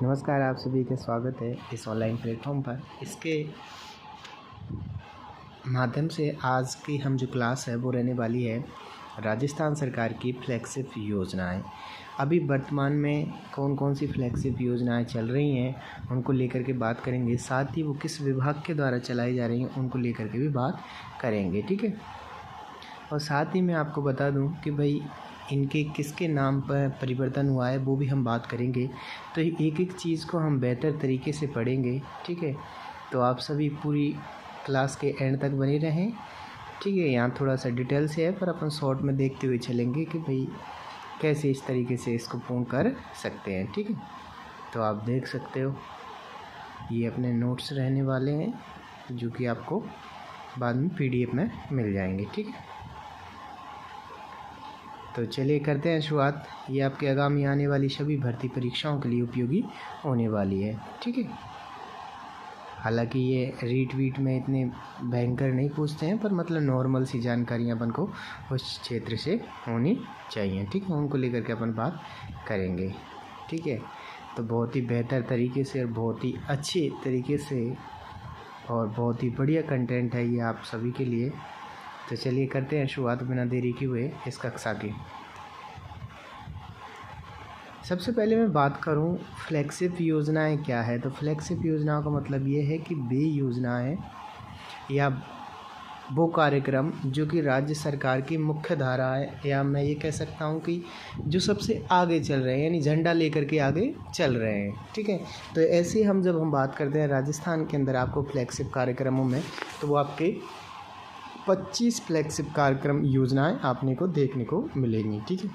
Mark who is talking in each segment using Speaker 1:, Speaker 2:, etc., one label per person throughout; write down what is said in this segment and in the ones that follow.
Speaker 1: नमस्कार, आप सभी का स्वागत है इस ऑनलाइन प्लेटफॉर्म पर। इसके माध्यम से आज की हम जो क्लास है वो रहने वाली है राजस्थान सरकार की फ्लैगशिप योजनाएं। अभी वर्तमान में कौन कौन सी फ्लैगशिप योजनाएं चल रही हैं उनको लेकर के बात करेंगे, साथ ही वो किस विभाग के द्वारा चलाई जा रही हैं उनको लेकर के भी बात करेंगे, ठीक है। और साथ ही मैं आपको बता दूं कि भाई इनके किसके नाम पर परिवर्तन हुआ है वो भी हम बात करेंगे। तो एक एक चीज़ को हम बेहतर तरीके से पढ़ेंगे, ठीक है। तो आप सभी पूरी क्लास के एंड तक बने रहें, ठीक है। यहाँ थोड़ा सा डिटेल से है पर अपन शॉर्ट में देखते हुए चलेंगे कि भाई कैसे इस तरीके से इसको पूर्ण कर सकते हैं, ठीक है। तो आप देख सकते हो ये अपने नोट्स रहने वाले हैं जो कि आपको बाद में PDF में मिल जाएंगे, ठीक है। तो चलिए करते हैं शुरुआत। ये आपके आगामी आने वाली सभी भर्ती परीक्षाओं के लिए उपयोगी होने वाली है, ठीक है। हालांकि ये रीट्वीट में इतने भयंकर नहीं पूछते हैं पर मतलब नॉर्मल सी जानकारियाँ अपन को उस क्षेत्र से होनी चाहिए, ठीक है। उनको लेकर के अपन बात करेंगे, ठीक है। तो बहुत ही बेहतर तरीके से और बहुत ही अच्छे तरीके से और बहुत ही बढ़िया कंटेंट है ये आप सभी के लिए। तो चलिए करते हैं शुरुआत बिना देरी किए हुए इस कक्षा की। सबसे पहले मैं बात करूं फ्लैगशिप योजनाएं क्या है। तो फ्लैगशिप योजनाओं का मतलब ये है कि वे योजनाएं या वो कार्यक्रम जो कि राज्य सरकार की मुख्य धारा है, या मैं ये कह सकता हूं कि जो सबसे आगे चल रहे हैं, यानी झंडा लेकर के आगे चल रहे हैं, ठीक है। तो ऐसे हम जब हम बात करते हैं राजस्थान के अंदर आपको फ्लैगशिप कार्यक्रमों में, तो वो आपके 25 फ्लैगशिप कार्यक्रम योजनाएं आपने को देखने को मिलेंगी, ठीक है।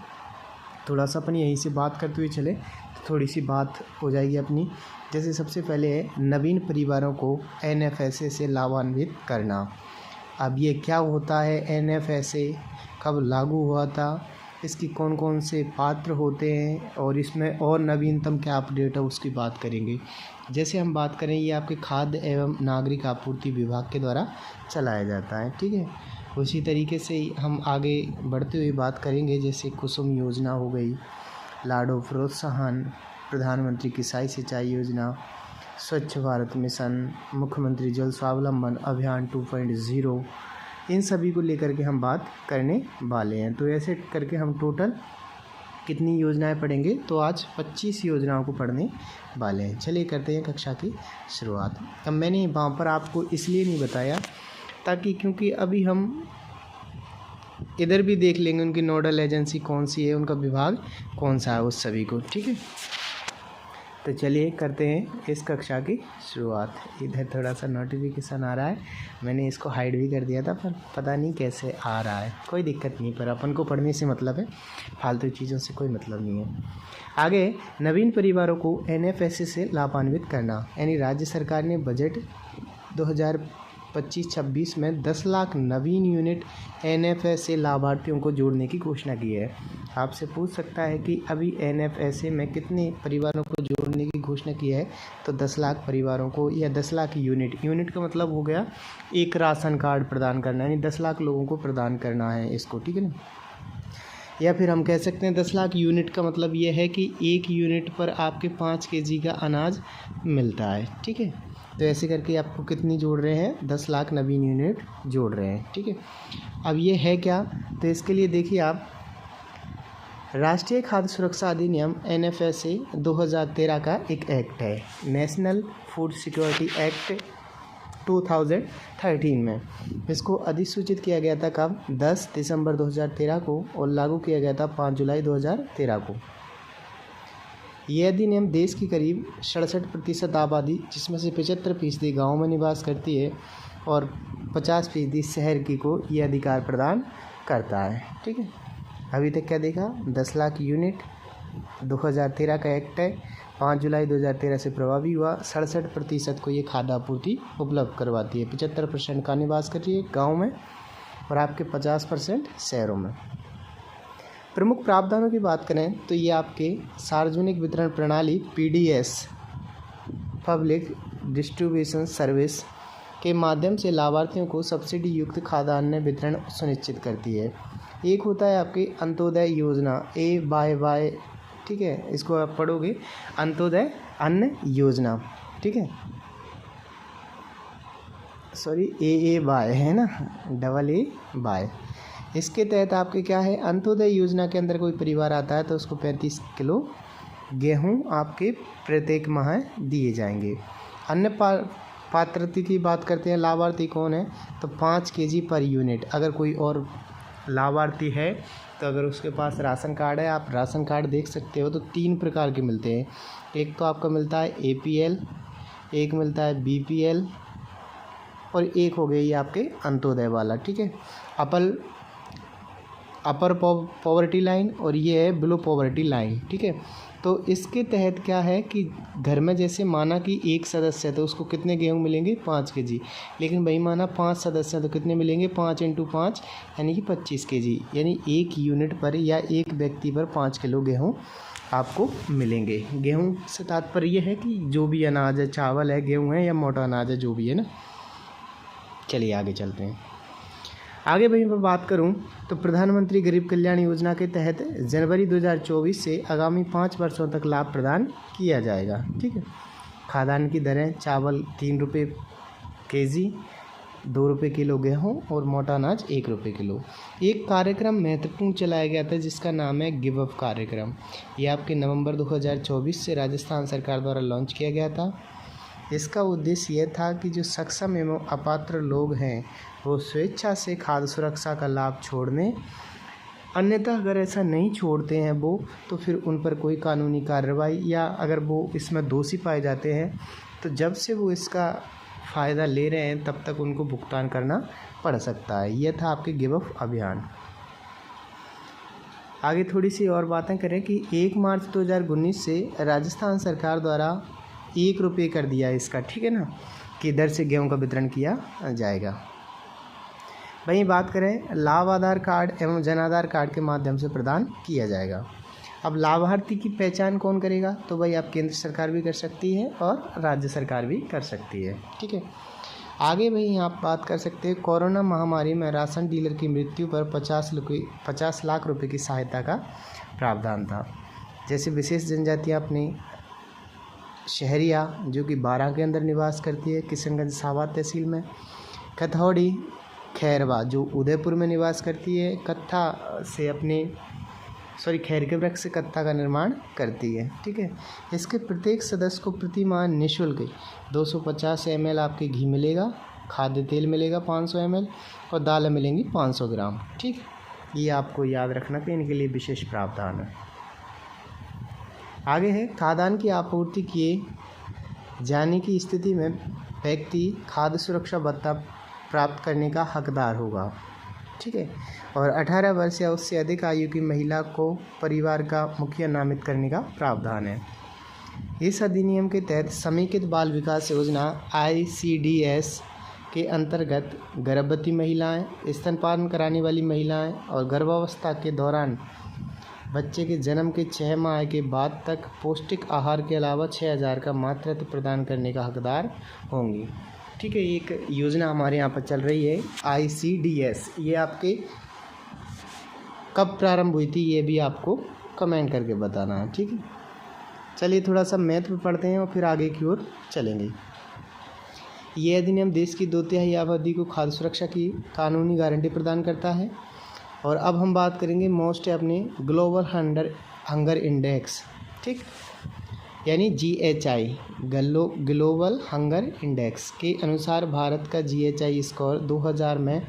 Speaker 1: थोड़ा सा अपन यहीं से बात करते हुए चले तो थोड़ी सी बात हो जाएगी अपनी। जैसे सबसे पहले है नवीन परिवारों को NFSA से लाभान्वित करना। अब ये क्या होता है NFSA, कब लागू हुआ था, इसकी कौन कौन से पात्र होते हैं और इसमें और नवीनतम क्या अपडेट है उसकी बात करेंगे। जैसे हम बात करें ये आपके खाद्य एवं नागरिक आपूर्ति विभाग के द्वारा चलाया जाता है, ठीक है। उसी तरीके से हम आगे बढ़ते हुए बात करेंगे। जैसे कुसुम योजना हो गई, लाडो प्रोत्साहन, प्रधानमंत्री किसान सिंचाई योजना, स्वच्छ भारत मिशन, मुख्यमंत्री जल स्वावलंबन अभियान 2.0, इन सभी को लेकर के हम बात करने वाले हैं। तो ऐसे करके हम टोटल कितनी योजनाएं पढ़ेंगे, तो आज 25 योजनाओं को पढ़ने वाले हैं। चलिए करते हैं कक्षा की शुरुआत। अब मैंने वहाँ पर आपको इसलिए नहीं बताया ताकि क्योंकि अभी हम इधर भी देख लेंगे उनकी नोडल एजेंसी कौन सी है, उनका विभाग कौन सा है, उस सभी को, ठीक है। तो चलिए करते हैं इस कक्षा की शुरुआत। इधर थोड़ा सा नोटिफिकेशन आ रहा है, मैंने इसको हाइड भी कर दिया था पर पता नहीं कैसे आ रहा है, कोई दिक्कत नहीं, पर अपन को पढ़ने से मतलब है, फालतू चीज़ों से कोई मतलब नहीं है। आगे नवीन परिवारों को NFSA से लाभान्वित करना, यानी राज्य सरकार ने बजट 2025-26 में 10 लाख नवीन यूनिट NFSA लाभार्थियों को जोड़ने की घोषणा की है। आपसे पूछ सकता है कि अभी NFSA में कितने परिवारों को जोड़ने की घोषणा की है, तो 10 लाख परिवारों को, या 10 लाख यूनिट का मतलब हो गया एक राशन कार्ड प्रदान करना, यानी 10 लाख लोगों को प्रदान करना है इसको, ठीक है ना। या फिर हम कह सकते हैं 10 लाख यूनिट का मतलब ये है कि एक यूनिट पर आपके 5 kg का अनाज मिलता है, ठीक है। तो ऐसे करके आपको कितनी जोड़ रहे हैं, 10 लाख नवीन यूनिट जोड़ रहे हैं, ठीक है। अब ये है क्या, तो इसके लिए देखिए आप राष्ट्रीय खाद्य सुरक्षा अधिनियम NFSA 2013 का एक एक्ट है, नेशनल फूड सिक्योरिटी एक्ट 2013 में। इसको अधिसूचित किया गया था कब, 10 दिसंबर 2013 को, और लागू किया गया था 5 जुलाई 2013 को। यह अधिनियम देश की करीब 67% आबादी, जिसमें से 75% गाँव में निवास करती है और 50% शहर की को यह अधिकार प्रदान करता है, ठीक है। अभी तक क्या देखा, 10 लाख यूनिट 2013 का एक्ट है, 5 जुलाई 2013 से प्रभावी हुआ, 67% को ये खाद्य आपूर्ति उपलब्ध करवाती है, 75% का निवास कर रही है गाँव में और आपके 50% शहरों में। प्रमुख प्रावधानों की बात करें तो ये आपके सार्वजनिक वितरण प्रणाली PDS पब्लिक डिस्ट्रीब्यूशन सर्विस के माध्यम से लाभार्थियों को सब्सिडी युक्त खाद्यान्न वितरण सुनिश्चित करती है। एक होता है आपकी अंत्योदय योजना AYY ठीक है, इसको आप पढ़ोगे अंत्योदय अन्न योजना, ठीक है, सॉरी ए वाई है ना, डबल ए वाई। इसके तहत आपके क्या है, अंत्योदय योजना के अंदर कोई परिवार आता है तो उसको 35 किलो गेहूं आपके प्रत्येक माह दिए जाएंगे। अन्य पात्रता की बात करते हैं, लाभार्थी कौन है, तो 5 kg पर यूनिट। अगर कोई और लाभार्थी है तो अगर उसके पास राशन कार्ड है, आप राशन कार्ड देख सकते हो, तो 3 प्रकार के मिलते हैं। एक तो आपका मिलता है APL, एक मिलता है BPL और एक हो गया ये आपके अंत्योदय वाला, ठीक है, अपर पॉवर्टी लाइन और ये है बिलो पॉवर्टी लाइन, ठीक है। तो इसके तहत क्या है कि घर में जैसे माना कि एक सदस्य है तो उसको कितने गेहूँ मिलेंगे, 5 kg, लेकिन भाई माना 5 सदस्य हैं तो कितने मिलेंगे, 5 × 5 यानी कि 25 kg, यानी एक यूनिट पर या एक व्यक्ति पर 5 किलो गेहूँ आपको मिलेंगे। गेहूँ से तात्पर्य ये है कि जो भी अनाज है, चावल है, गेहूँ है या मोटा अनाज है, जो भी है ना। चलिए आगे चलते हैं। आगे वहीं पर बात करूं तो प्रधानमंत्री गरीब कल्याण योजना के तहत जनवरी 2024 से आगामी 5 वर्षों तक लाभ प्रदान किया जाएगा, ठीक है। खाद्यान्न की दरें, चावल 3 रुपये kg, 2 रुपये किलो गेहूँ और मोटा अनाज 1 रुपये किलो। एक कार्यक्रम महत्वपूर्ण चलाया गया था जिसका नाम है गिव अप कार्यक्रम। ये आपके नवंबर 2024 से राजस्थान सरकार द्वारा लॉन्च किया गया था। इसका उद्देश्य यह था कि जो सक्षम एवं अपात्र लोग हैं वो स्वेच्छा से खाद्य सुरक्षा का लाभ छोड़ने, अन्यथा अगर ऐसा नहीं छोड़ते हैं वो, तो फिर उन पर कोई कानूनी कार्रवाई या अगर वो इसमें दोषी पाए जाते हैं तो जब से वो इसका फ़ायदा ले रहे हैं तब तक उनको भुगतान करना पड़ सकता है। यह था आपके गिव अप अभियान। आगे थोड़ी सी और बातें करें कि 1 मार्च 2019 से राजस्थान सरकार द्वारा 1 रुपये कर दिया इसका, ठीक है ना, कि दर से गेहूं का वितरण किया जाएगा। वहीं बात करें लाभ आधार कार्ड एवं जन आधार कार्ड के माध्यम से प्रदान किया जाएगा। अब लाभार्थी की पहचान कौन करेगा, तो भाई आप केंद्र सरकार भी कर सकती है और राज्य सरकार भी कर सकती है, ठीक है। आगे भाई आप बात कर सकते हैं कोरोना महामारी में राशन डीलर की मृत्यु पर 50 लाख रुपए की सहायता का प्रावधान था। जैसे विशेष जनजातियाँ अपनी शहरिया जो कि 12 के अंदर निवास करती है किशनगंज सावा तहसील में, कथौड़ी खैरवा जो उदयपुर में निवास करती है, खैर के वृक्ष से कत्था का निर्माण करती है, ठीक है। इसके प्रत्येक सदस्य को प्रति माह निःशुल्क 250 ml आपके घी मिलेगा, खाद्य तेल मिलेगा 500 ml और दालें मिलेंगी 500 ग्राम, ठीक। ये आपको याद रखना कि इनके लिए विशेष प्रावधान है। आगे है खाद्यान्न की आपूर्ति किए जाने की स्थिति में व्यक्ति खाद्य सुरक्षा भत्ता प्राप्त करने का हकदार होगा, ठीक है। और 18 वर्ष या उससे अधिक आयु की महिला को परिवार का मुखिया नामित करने का प्रावधान है। इस अधिनियम के तहत समेकित बाल विकास योजना ICDS के अंतर्गत गर्भवती महिलाएं, स्तनपान कराने वाली महिलाएं और गर्भावस्था के दौरान बच्चे के जन्म के 6 माह के बाद तक पौष्टिक आहार के अलावा 6000 का मातृत्व प्रदान करने का हकदार होंगी, ठीक है। एक योजना हमारे यहाँ पर चल रही है ICDS। ये आपके कब प्रारंभ हुई थी ये भी आपको कमेंट करके बताना है, ठीक है। चलिए थोड़ा सा मैथ में पढ़ते हैं और फिर आगे की ओर चलेंगे। ये अधिनियम देश की 2/3 आबादी को खाद्य सुरक्षा की कानूनी गारंटी प्रदान करता है। और अब हम बात करेंगे मोस्ट अपने ग्लोबल हंगर इंडेक्स, ठीक, यानी GHI ग्लोबल हंगर इंडेक्स के अनुसार भारत का GHI स्कोर 2000 में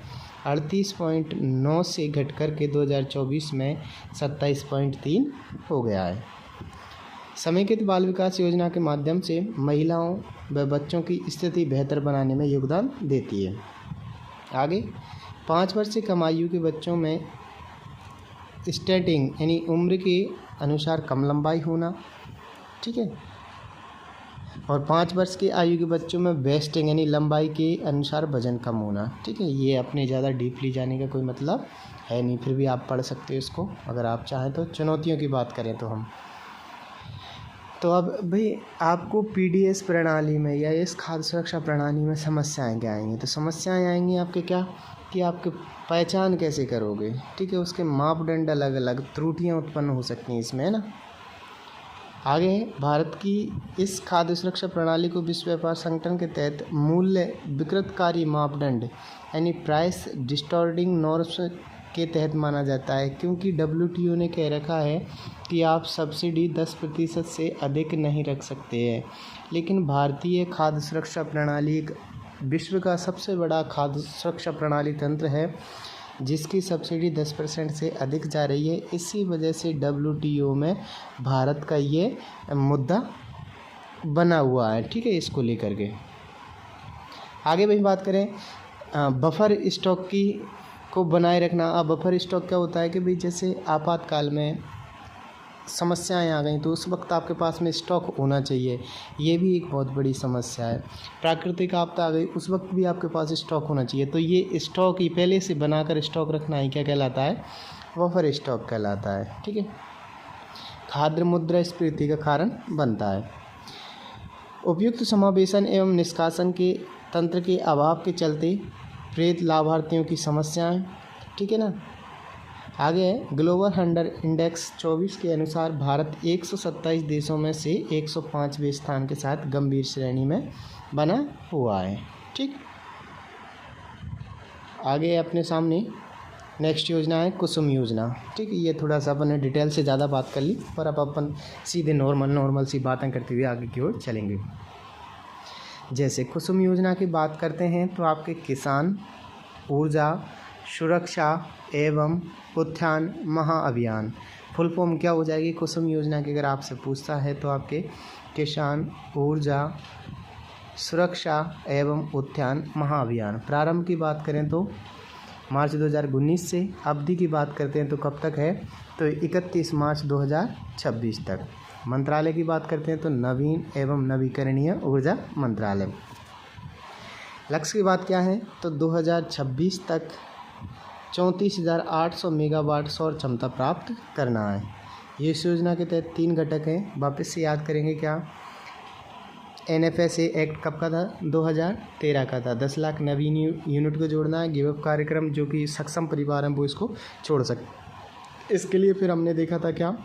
Speaker 1: 38.9 से घटकर के 2024 में 27.3 हो गया है। समेकित बाल विकास योजना के माध्यम से महिलाओं व बच्चों की स्थिति बेहतर बनाने में योगदान देती है। आगे 5 वर्ष से कम आयु के बच्चों में स्टैटिंग यानी उम्र के अनुसार कम लंबाई होना, ठीक है। और 5 वर्ष की आयु के बच्चों में वेस्टिंग यानी लंबाई के अनुसार वजन कम होना, ठीक है। ये अपने ज़्यादा डीपली जाने का कोई मतलब है नहीं, फिर भी आप पढ़ सकते हो इसको अगर आप चाहें तो। चुनौतियों की बात करें तो अब भाई आपको PDS प्रणाली में या इस खाद्य सुरक्षा प्रणाली में समस्याएं क्या आएंगी, तो समस्याएं आएंगी आपके क्या कि आपके पहचान कैसे करोगे, ठीक है। उसके मापदंड अलग अलग, त्रुटियां उत्पन्न हो सकती हैं इसमें, है ना। आगे है, भारत की इस खाद्य सुरक्षा प्रणाली को विश्व व्यापार संगठन के तहत मूल्य विकृतकारी मापदंड यानी प्राइस डिस्टॉर्टिंग नॉर्म्स के तहत माना जाता है, क्योंकि WTO ने कह रखा है कि आप सब्सिडी 10% से अधिक नहीं रख सकते हैं। लेकिन भारतीय खाद्य सुरक्षा प्रणाली एक विश्व का सबसे बड़ा खाद्य सुरक्षा प्रणाली तंत्र है, जिसकी सब्सिडी 10% से अधिक जा रही है। इसी वजह से WTO में भारत का ये मुद्दा बना हुआ है, ठीक है, इसको लेकर के। आगे भी बात करें बफर स्टॉक की को बनाए रखना। अब बफर स्टॉक क्या होता है कि भाई जैसे आपातकाल में समस्याएं आ गई तो उस वक्त आपके पास में स्टॉक होना चाहिए, ये भी एक बहुत बड़ी समस्या है। प्राकृतिक आपदा आ गई उस वक्त भी आपके पास स्टॉक होना चाहिए, तो ये स्टॉक ही पहले से बनाकर स्टॉक रखना ही क्या कहलाता है, बफर स्टॉक कहलाता है, ठीक है। खाद्य मुद्रास्फीति का कारण बनता है। उपयुक्त समावेशन एवं निष्कासन के तंत्र के अभाव के चलते प्रेरित लाभार्थियों की समस्याएं, ठीक है ना। आगे है ग्लोबल हंगर इंडेक्स 24 के अनुसार भारत 127 देशों में से 105वें स्थान के साथ गंभीर श्रेणी में बना हुआ है, ठीक। आगे अपने सामने नेक्स्ट योजना है कुसुम योजना, ठीक है। ये थोड़ा सा अपन ने डिटेल से ज़्यादा बात कर ली, पर अब अपन सीधे नॉर्मल सी बातें करते हुए आगे की ओर चलेंगे। जैसे कुसुम योजना की बात करते हैं तो आपके किसान ऊर्जा सुरक्षा एवं उत्थान महाअभियान, फुल फॉर्म क्या हो जाएगी कुसुम योजना की, अगर आपसे पूछता है तो आपके किसान ऊर्जा सुरक्षा एवं उत्थान महाअभियान। प्रारंभ की बात करें तो मार्च 2019 से, अवधि की बात करते हैं तो कब तक है, तो 31 मार्च 2026 तक। मंत्रालय की बात करते हैं तो नवीन एवं नवीकरणीय ऊर्जा मंत्रालय। लक्ष्य की बात क्या है, तो 2026 तक 34,800 मेगावाट सौर क्षमता प्राप्त करना है। ये इस योजना के तहत 3 घटक हैं। वापस से याद करेंगे क्या, NFSA एक्ट कब का था, 2013 का था। 10 लाख नवीन यूनिट को जोड़ना है। गिव अप कार्यक्रम जो कि सक्षम परिवार हैं वो इसको छोड़ सकते। इसके लिए फिर हमने देखा था क्या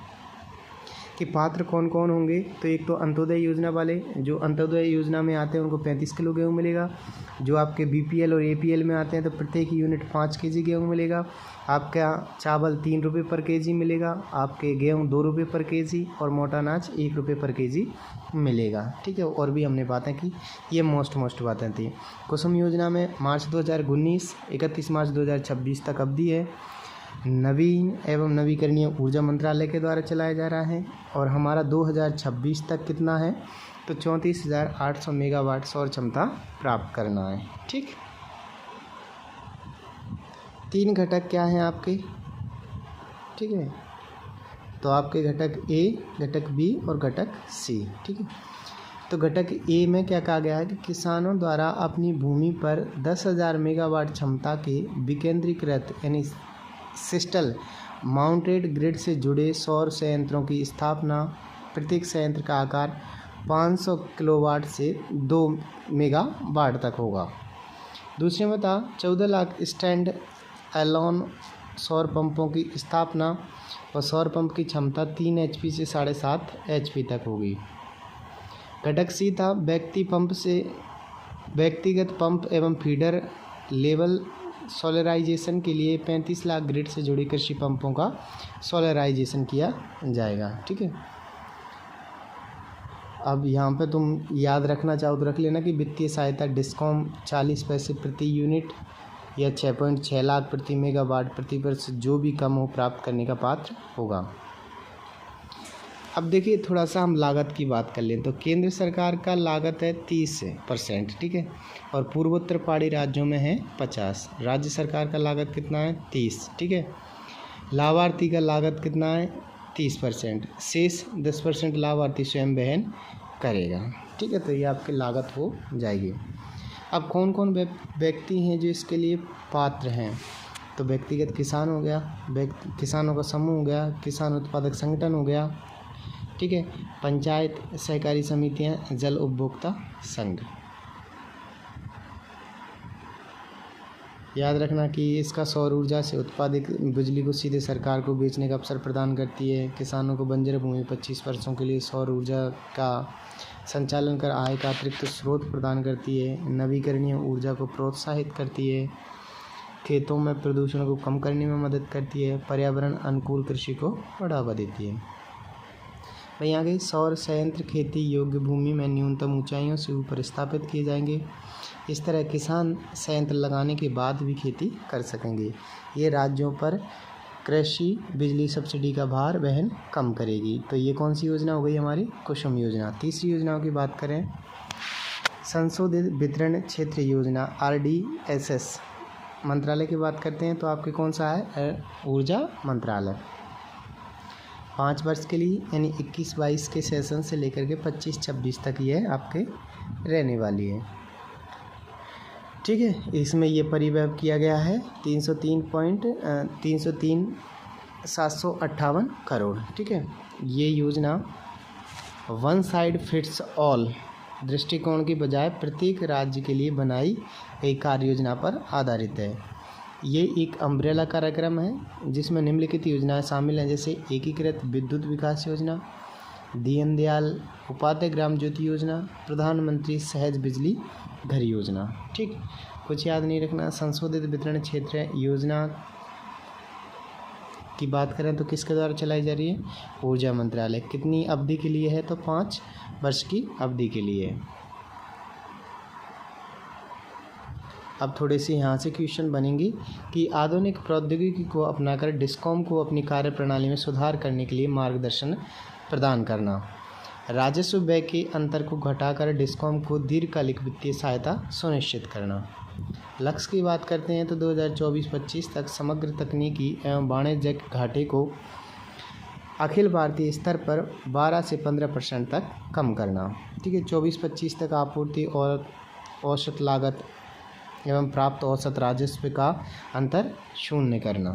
Speaker 1: कि पात्र कौन कौन होंगे, तो एक तो अंत्योदय योजना वाले, जो अंत्योदय योजना में आते हैं उनको 35 किलो गेहूँ मिलेगा। जो आपके BPL और APL में आते हैं तो प्रत्येक यूनिट 5 kg गेहूँ मिलेगा। आपका चावल 3 रुपये पर kg मिलेगा, आपके गेहूँ 2 रुपये पर kg और मोटा अनाज 1 रुपये पर kg मिलेगा, ठीक है। और भी हमने बातें की, ये मोस्ट बातें थी। कुसुम योजना में मार्च 2019 31 मार्च 2026 तक अवधि है। नवीन एवं नवीकरणीय ऊर्जा मंत्रालय के द्वारा चलाया जा रहा है। और हमारा 2026 तक कितना है, तो 34,800 मेगावाट सौर क्षमता प्राप्त करना है, ठीक। 3 घटक क्या हैं आपके, ठीक है, तो आपके घटक A, घटक B और घटक C, ठीक है। तो घटक A में क्या कहा गया है कि किसानों द्वारा अपनी भूमि पर 10,000 मेगावाट क्षमता के विकेंद्रीकृत यानी सिस्टल माउंटेड ग्रिड से जुड़े सौर संयंत्रों की स्थापना। प्रत्येक संयंत्र का आकार 500 किलोवाट से 2 मेगावाट तक होगा। दूसरे में था 14 लाख स्टैंड एलोन सौर पंपों की स्थापना और सौर पंप की क्षमता 3 HP से 7.5 HP तक होगी। घटक C था व्यक्तिगत पंप एवं फीडर लेवल सोलराइजेशन के लिए 35 लाख ग्रिड से जुड़े कृषि पंपों का सोलराइजेशन किया जाएगा, ठीक है। अब यहाँ पे तुम याद रखना चाहो तो रख लेना कि वित्तीय सहायता डिस्कॉम 40 पैसे प्रति यूनिट या 6.6 लाख प्रति मेगावाट प्रति वर्ष जो भी कम हो प्राप्त करने का पात्र होगा। अब देखिए थोड़ा सा हम लागत की बात कर लें तो केंद्र सरकार का लागत है 30%, ठीक है, और पूर्वोत्तर पहाड़ी राज्यों में है 50। राज्य सरकार का लागत कितना है 30, ठीक है। लाभार्थी का लागत कितना है 30%, शेष 10% लाभार्थी स्वयं वहन करेगा, ठीक है। तो ये आपकी लागत हो जाएगी। अब कौन कौन व्यक्ति हैं जो इसके लिए पात्र हैं, तो व्यक्तिगत किसान हो गया, किसानों का समूह हो गया, किसान उत्पादक संगठन हो गया, ठीक है, पंचायत सहकारी समितियां, जल उपभोक्ता संघ। याद रखना कि इसका सौर ऊर्जा से उत्पादित बिजली को सीधे सरकार को बेचने का अवसर प्रदान करती है। किसानों को बंजर भूमि 25 वर्षों के लिए सौर ऊर्जा का संचालन कर आय का अतिरिक्त स्रोत प्रदान करती है। नवीकरणीय ऊर्जा को प्रोत्साहित करती है। खेतों में प्रदूषण को कम करने में मदद करती है। पर्यावरण अनुकूल कृषि को बढ़ावा देती है। वहीं आगे सौर संयंत्र खेती योग्य भूमि में न्यूनतम ऊंचाइयों से ऊपर स्थापित किए जाएंगे। इस तरह किसान संयंत्र लगाने के बाद भी खेती कर सकेंगे। ये राज्यों पर कृषि बिजली सब्सिडी का भार वहन कम करेगी। तो ये कौन सी योजना हो गई हमारी? कुसुम योजना। तीसरी योजनाओं की बात करें, संशोधित वितरण क्षेत्र योजना RDSS मंत्रालय की बात करते हैं तो आपके कौन सा है? ऊर्जा मंत्रालय। 5 वर्ष के लिए यानी 21-22 के सेशन से लेकर के 25-26 तक ये आपके रहने वाली है। ठीक है, इसमें ये परिव्यय किया गया है 303,758 करोड़। ठीक है, ये योजना वन साइड फिट्स ऑल दृष्टिकोण की बजाय प्रत्येक राज्य के लिए बनाई गई कार्य योजना पर आधारित है। ये एक अम्ब्रेला कार्यक्रम है जिसमें निम्नलिखित योजनाएं शामिल हैं, जैसे एकीकृत विद्युत विकास योजना, दीनदयाल उपाध्याय ग्राम ज्योति योजना, प्रधानमंत्री सहज बिजली घर योजना। ठीक, कुछ याद नहीं रखना। संशोधित वितरण क्षेत्र योजना की बात करें तो किसके द्वारा चलाई जा रही है? ऊर्जा मंत्रालय। कितनी अवधि के लिए है? तो 5 वर्ष की अवधि के लिए। अब थोड़े से यहाँ से क्वेश्चन बनेंगे कि आधुनिक प्रौद्योगिकी को अपनाकर डिस्कॉम को अपनी कार्यप्रणाली में सुधार करने के लिए मार्गदर्शन प्रदान करना, राजस्व व्यय के अंतर को घटाकर डिस्कॉम को दीर्घकालिक वित्तीय सहायता सुनिश्चित करना। लक्ष्य की बात करते हैं तो 2024-25 तक समग्र तकनीकी एवं वाणिज्यिक घाटे को अखिल भारतीय स्तर पर 12 से 15% तक कम करना। ठीक है, 24-25 तक आपूर्ति और औसत लागत एवं प्राप्त औसत राजस्व का अंतर शून्य करना।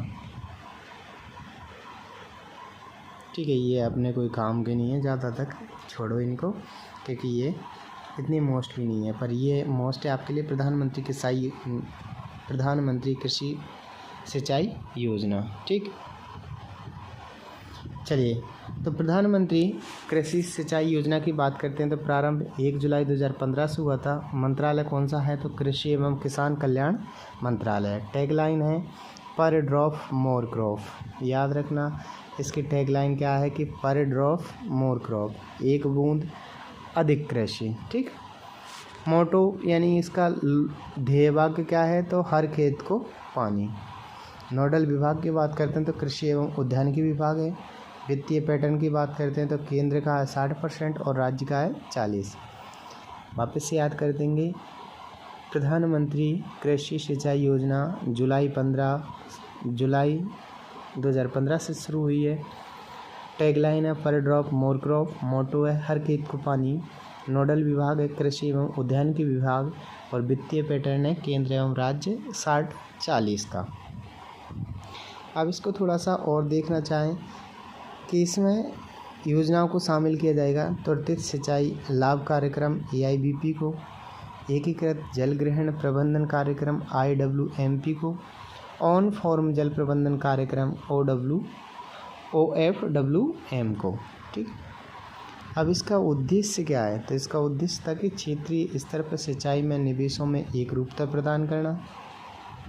Speaker 1: ठीक है, ये अपने कोई काम के नहीं है, ज़्यादा तक छोड़ो इनको क्योंकि ये इतनी मोस्ट भी नहीं है, पर ये मोस्ट है आपके लिए प्रधानमंत्री कृषि सिंचाई योजना। ठीक, चलिए तो प्रधानमंत्री कृषि सिंचाई योजना की बात करते हैं तो प्रारंभ 1 जुलाई 2015 से हुआ था। मंत्रालय कौन सा है? तो कृषि एवं किसान कल्याण मंत्रालय। टैगलाइन है पर ड्रॉप मोर क्रॉप। याद रखना इसकी टैगलाइन क्या है कि पर ड्रॉप मोर क्रॉप, एक बूंद अधिक कृषि। ठीक, मोटो यानी इसका ध्येय वाक्य क्या है? तो हर खेत को पानी। नोडल विभाग की बात करते हैं तो कृषि एवं उद्यानिकी विभाग है। वित्तीय पैटर्न की बात करते हैं तो केंद्र का है 60% और राज्य का है 40। वापस से याद कर देंगे, प्रधानमंत्री कृषि सिंचाई योजना जुलाई 2015 से शुरू हुई है। टैगलाइन है पर ड्रॉप मोर क्रॉप। मोटो है हर खेत को पानी। नोडल विभाग है कृषि एवं उद्यानिकी विभाग और वित्तीय पैटर्न है केंद्र एवं राज्य 60-40 का। अब इसको थोड़ा सा और देखना चाहें कि इसमें योजनाओं को शामिल किया जाएगा। त्वरित सिंचाई लाभ कार्यक्रम AIBP को, एकीकृत जल ग्रहण प्रबंधन कार्यक्रम IWMP को, ऑन फॉर्म जल प्रबंधन कार्यक्रम OFWM को। ठीक, अब इसका उद्देश्य क्या है? तो इसका उद्देश्य था कि क्षेत्रीय स्तर पर सिंचाई में निवेशों में एकरूपता प्रदान करना।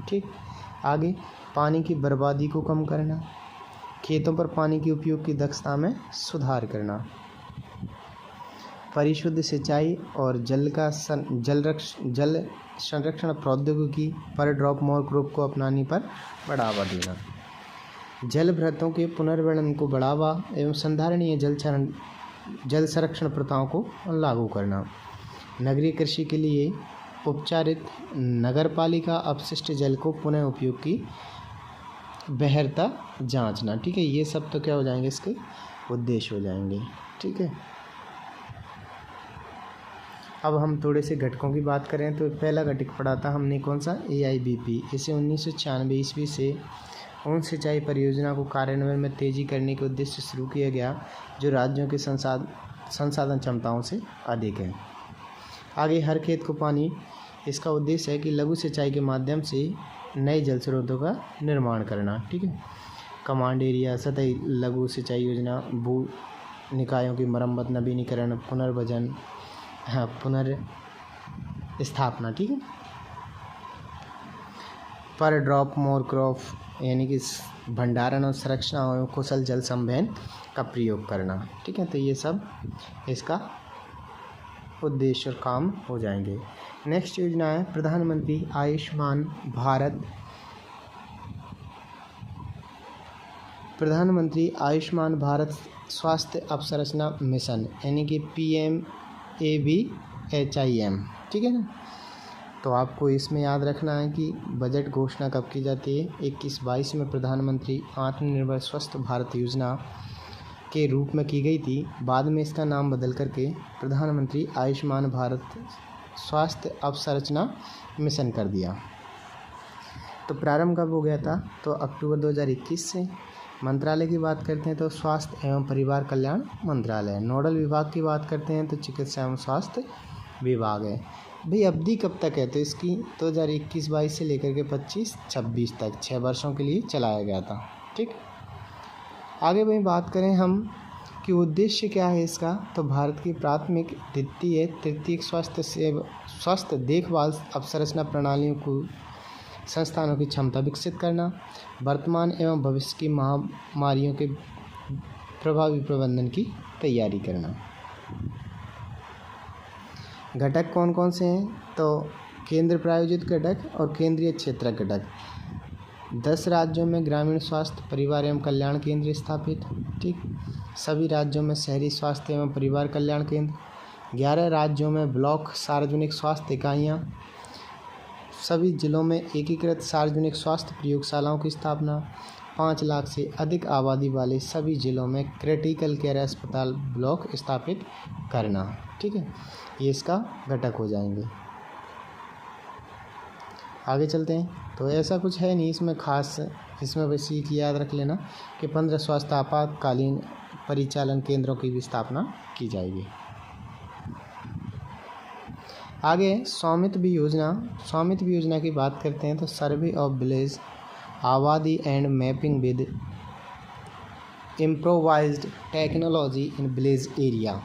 Speaker 1: ठीक, आगे पानी की बर्बादी को कम करना, खेतों पर पानी के उपयोग की दक्षता में सुधार करना, परिशुद्ध सिंचाई और जल संरक्षण प्रौद्योगिकी पर ड्रॉप मोर क्रॉप को अपनाने पर बढ़ावा देना, जल भ्रतों के पुनर्वणन को बढ़ावा एवं संधारणीय जल संरक्षण प्रथाओं को लागू करना, नगरीय कृषि के लिए उपचारित नगरपालिका अपशिष्ट जल को पुनः उपयोग की बेहरता जांचना। ठीक है, ये सब तो क्या हो जाएंगे? इसके उद्देश्य हो जाएंगे। ठीक है, अब हम थोड़े से घटकों की बात करें तो पहला घटक पढ़ा था हमने कौन सा? AIBP। इसे 1996 ईस्वी से उन सिंचाई परियोजना को कार्यान्वयन में तेजी करने के उद्देश्य से शुरू किया गया जो राज्यों के संसाधन क्षमताओं से अधिक है। आगे हर खेत को पानी इसका उद्देश्य है कि लघु सिंचाई के माध्यम से नए जल स्रोतों का निर्माण करना। ठीक है। कमांड एरिया, सतही लघु सिंचाई योजना, भू निकायों की मरम्मत, नवीनीकरण, पुनर्भजन, पुनर्स्थापना। ठीक है। पर ड्रॉप मोर क्रॉप यानी कि भंडारण और संरक्षण और कुशल जल संवहन का प्रयोग करना। ठीक है। तो ये सब इसका उद्देश्य और काम हो जाएंगे। नेक्स्ट योजना है प्रधानमंत्री आयुष्मान भारत। प्रधानमंत्री आयुष्मान भारत स्वास्थ्य अवसंरचना मिशन यानी कि PMAVHIM। ठीक है ना। तो आपको इसमें याद रखना है कि बजट घोषणा कब की जाती है, 21-22 में प्रधानमंत्री आत्मनिर्भर स्वस्थ भारत योजना के रूप में की गई थी। बाद में इसका नाम बदल करके प्रधानमंत्री आयुष्मान भारत स्वास्थ्य अवसंरचना मिशन कर दिया। तो प्रारंभ कब हो गया था, तो अक्टूबर 2021 से। मंत्रालय की बात करते हैं तो स्वास्थ्य एवं परिवार कल्याण मंत्रालय। नोडल विभाग की बात करते हैं तो चिकित्सा एवं स्वास्थ्य विभाग है। भाई अवधि कब तक है, तो इसकी 2021-22 से लेकर के 25-26 तक 6 वर्षों के लिए चलाया गया था। ठीक। आगे भाई बात करें हम कि उद्देश्य क्या है इसका, तो भारत की प्राथमिक, द्वितीय, तृतीयक स्वास्थ्य देखभाल अवसंरचना प्रणालियों को संस्थानों की क्षमता विकसित करना, वर्तमान एवं भविष्य की महामारियों के प्रभावी प्रबंधन की तैयारी करना। घटक कौन कौन से हैं, तो केंद्र प्रायोजित घटक और केंद्रीय क्षेत्रक घटक। 10 राज्यों में ग्रामीण स्वास्थ्य परिवार एवं कल्याण केंद्र स्थापित। ठीक। सभी राज्यों में शहरी स्वास्थ्य एवं परिवार कल्याण केंद्र। 11 राज्यों में ब्लॉक सार्वजनिक स्वास्थ्य इकाइयाँ। सभी जिलों में एकीकृत सार्वजनिक स्वास्थ्य प्रयोगशालाओं की स्थापना। 5 लाख से अधिक आबादी वाले सभी जिलों में क्रिटिकल केयर अस्पताल ब्लॉक स्थापित करना। ठीक है। ये इसका घटक हो जाएंगे। आगे चलते हैं। तो ऐसा कुछ है नहीं इसमें खास, इसमें बस ये याद रख लेना कि 15 स्वास्थ्य आपातकालीन परिचालन केंद्रों की भी स्थापना की जाएगी। आगे स्वामित्व योजना। स्वामित्व योजना की बात करते हैं तो सर्वे ऑफ विलेज, आबादी and mapping with improvised technology in village area.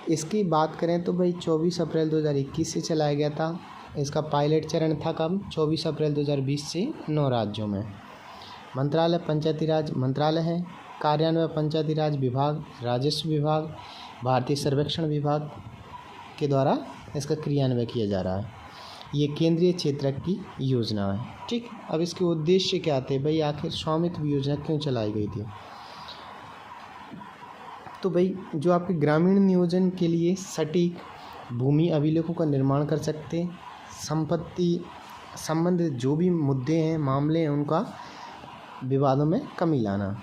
Speaker 1: इसकी बात करें तो भाई 24 अप्रैल 2021 से चलाया गया था। इसका पायलट चरण था कब, 24 अप्रैल 2020 से 9 राज्यों में। मंत्रालय पंचायती राज मंत्रालय है। कार्यान्वयन पंचायती राज विभाग, राजस्व विभाग, भारतीय सर्वेक्षण विभाग के द्वारा इसका क्रियान्वयन किया जा रहा है। ये केंद्रीय क्षेत्र की योजना है। ठीक। अब इसके उद्देश्य क्या थे भाई, आखिर स्वामित्व योजना क्यों चलाई गई थी, तो भाई जो आपके ग्रामीण नियोजन के लिए सटीक भूमि अभिलेखों का निर्माण कर सकते, संपत्ति संबंधित जो भी मुद्दे हैं, मामले हैं, उनका विवादों में कमी लाना,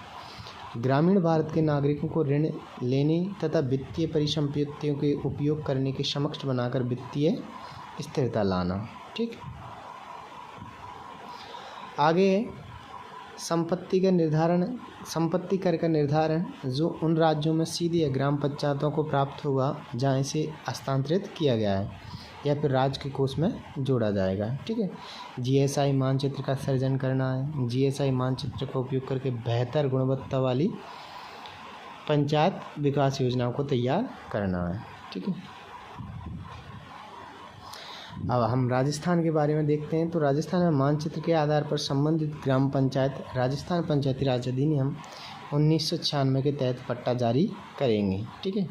Speaker 1: ग्रामीण भारत के नागरिकों को ऋण लेने तथा वित्तीय परिसंपत्तियों के उपयोग करने के सक्षम बनाकर वित्तीय स्थिरता लाना। ठीक। आगे संपत्ति कर का निर्धारण जो उन राज्यों में सीधे ग्राम पंचायतों को प्राप्त होगा जहाँ इसे हस्तांतरित किया गया है या फिर राज्य के कोष में जोड़ा जाएगा। ठीक है। GSI मानचित्र का सर्जन करना है। GSI मानचित्र का उपयोग करके बेहतर गुणवत्ता वाली पंचायत विकास योजनाओं को तैयार करना है। ठीक है। अब हम राजस्थान के बारे में देखते हैं। तो राजस्थान में मानचित्र के आधार पर संबंधित ग्राम पंचायत राजस्थान पंचायती राज अधिनियम 1996 के तहत पट्टा जारी करेंगे। ठीक है।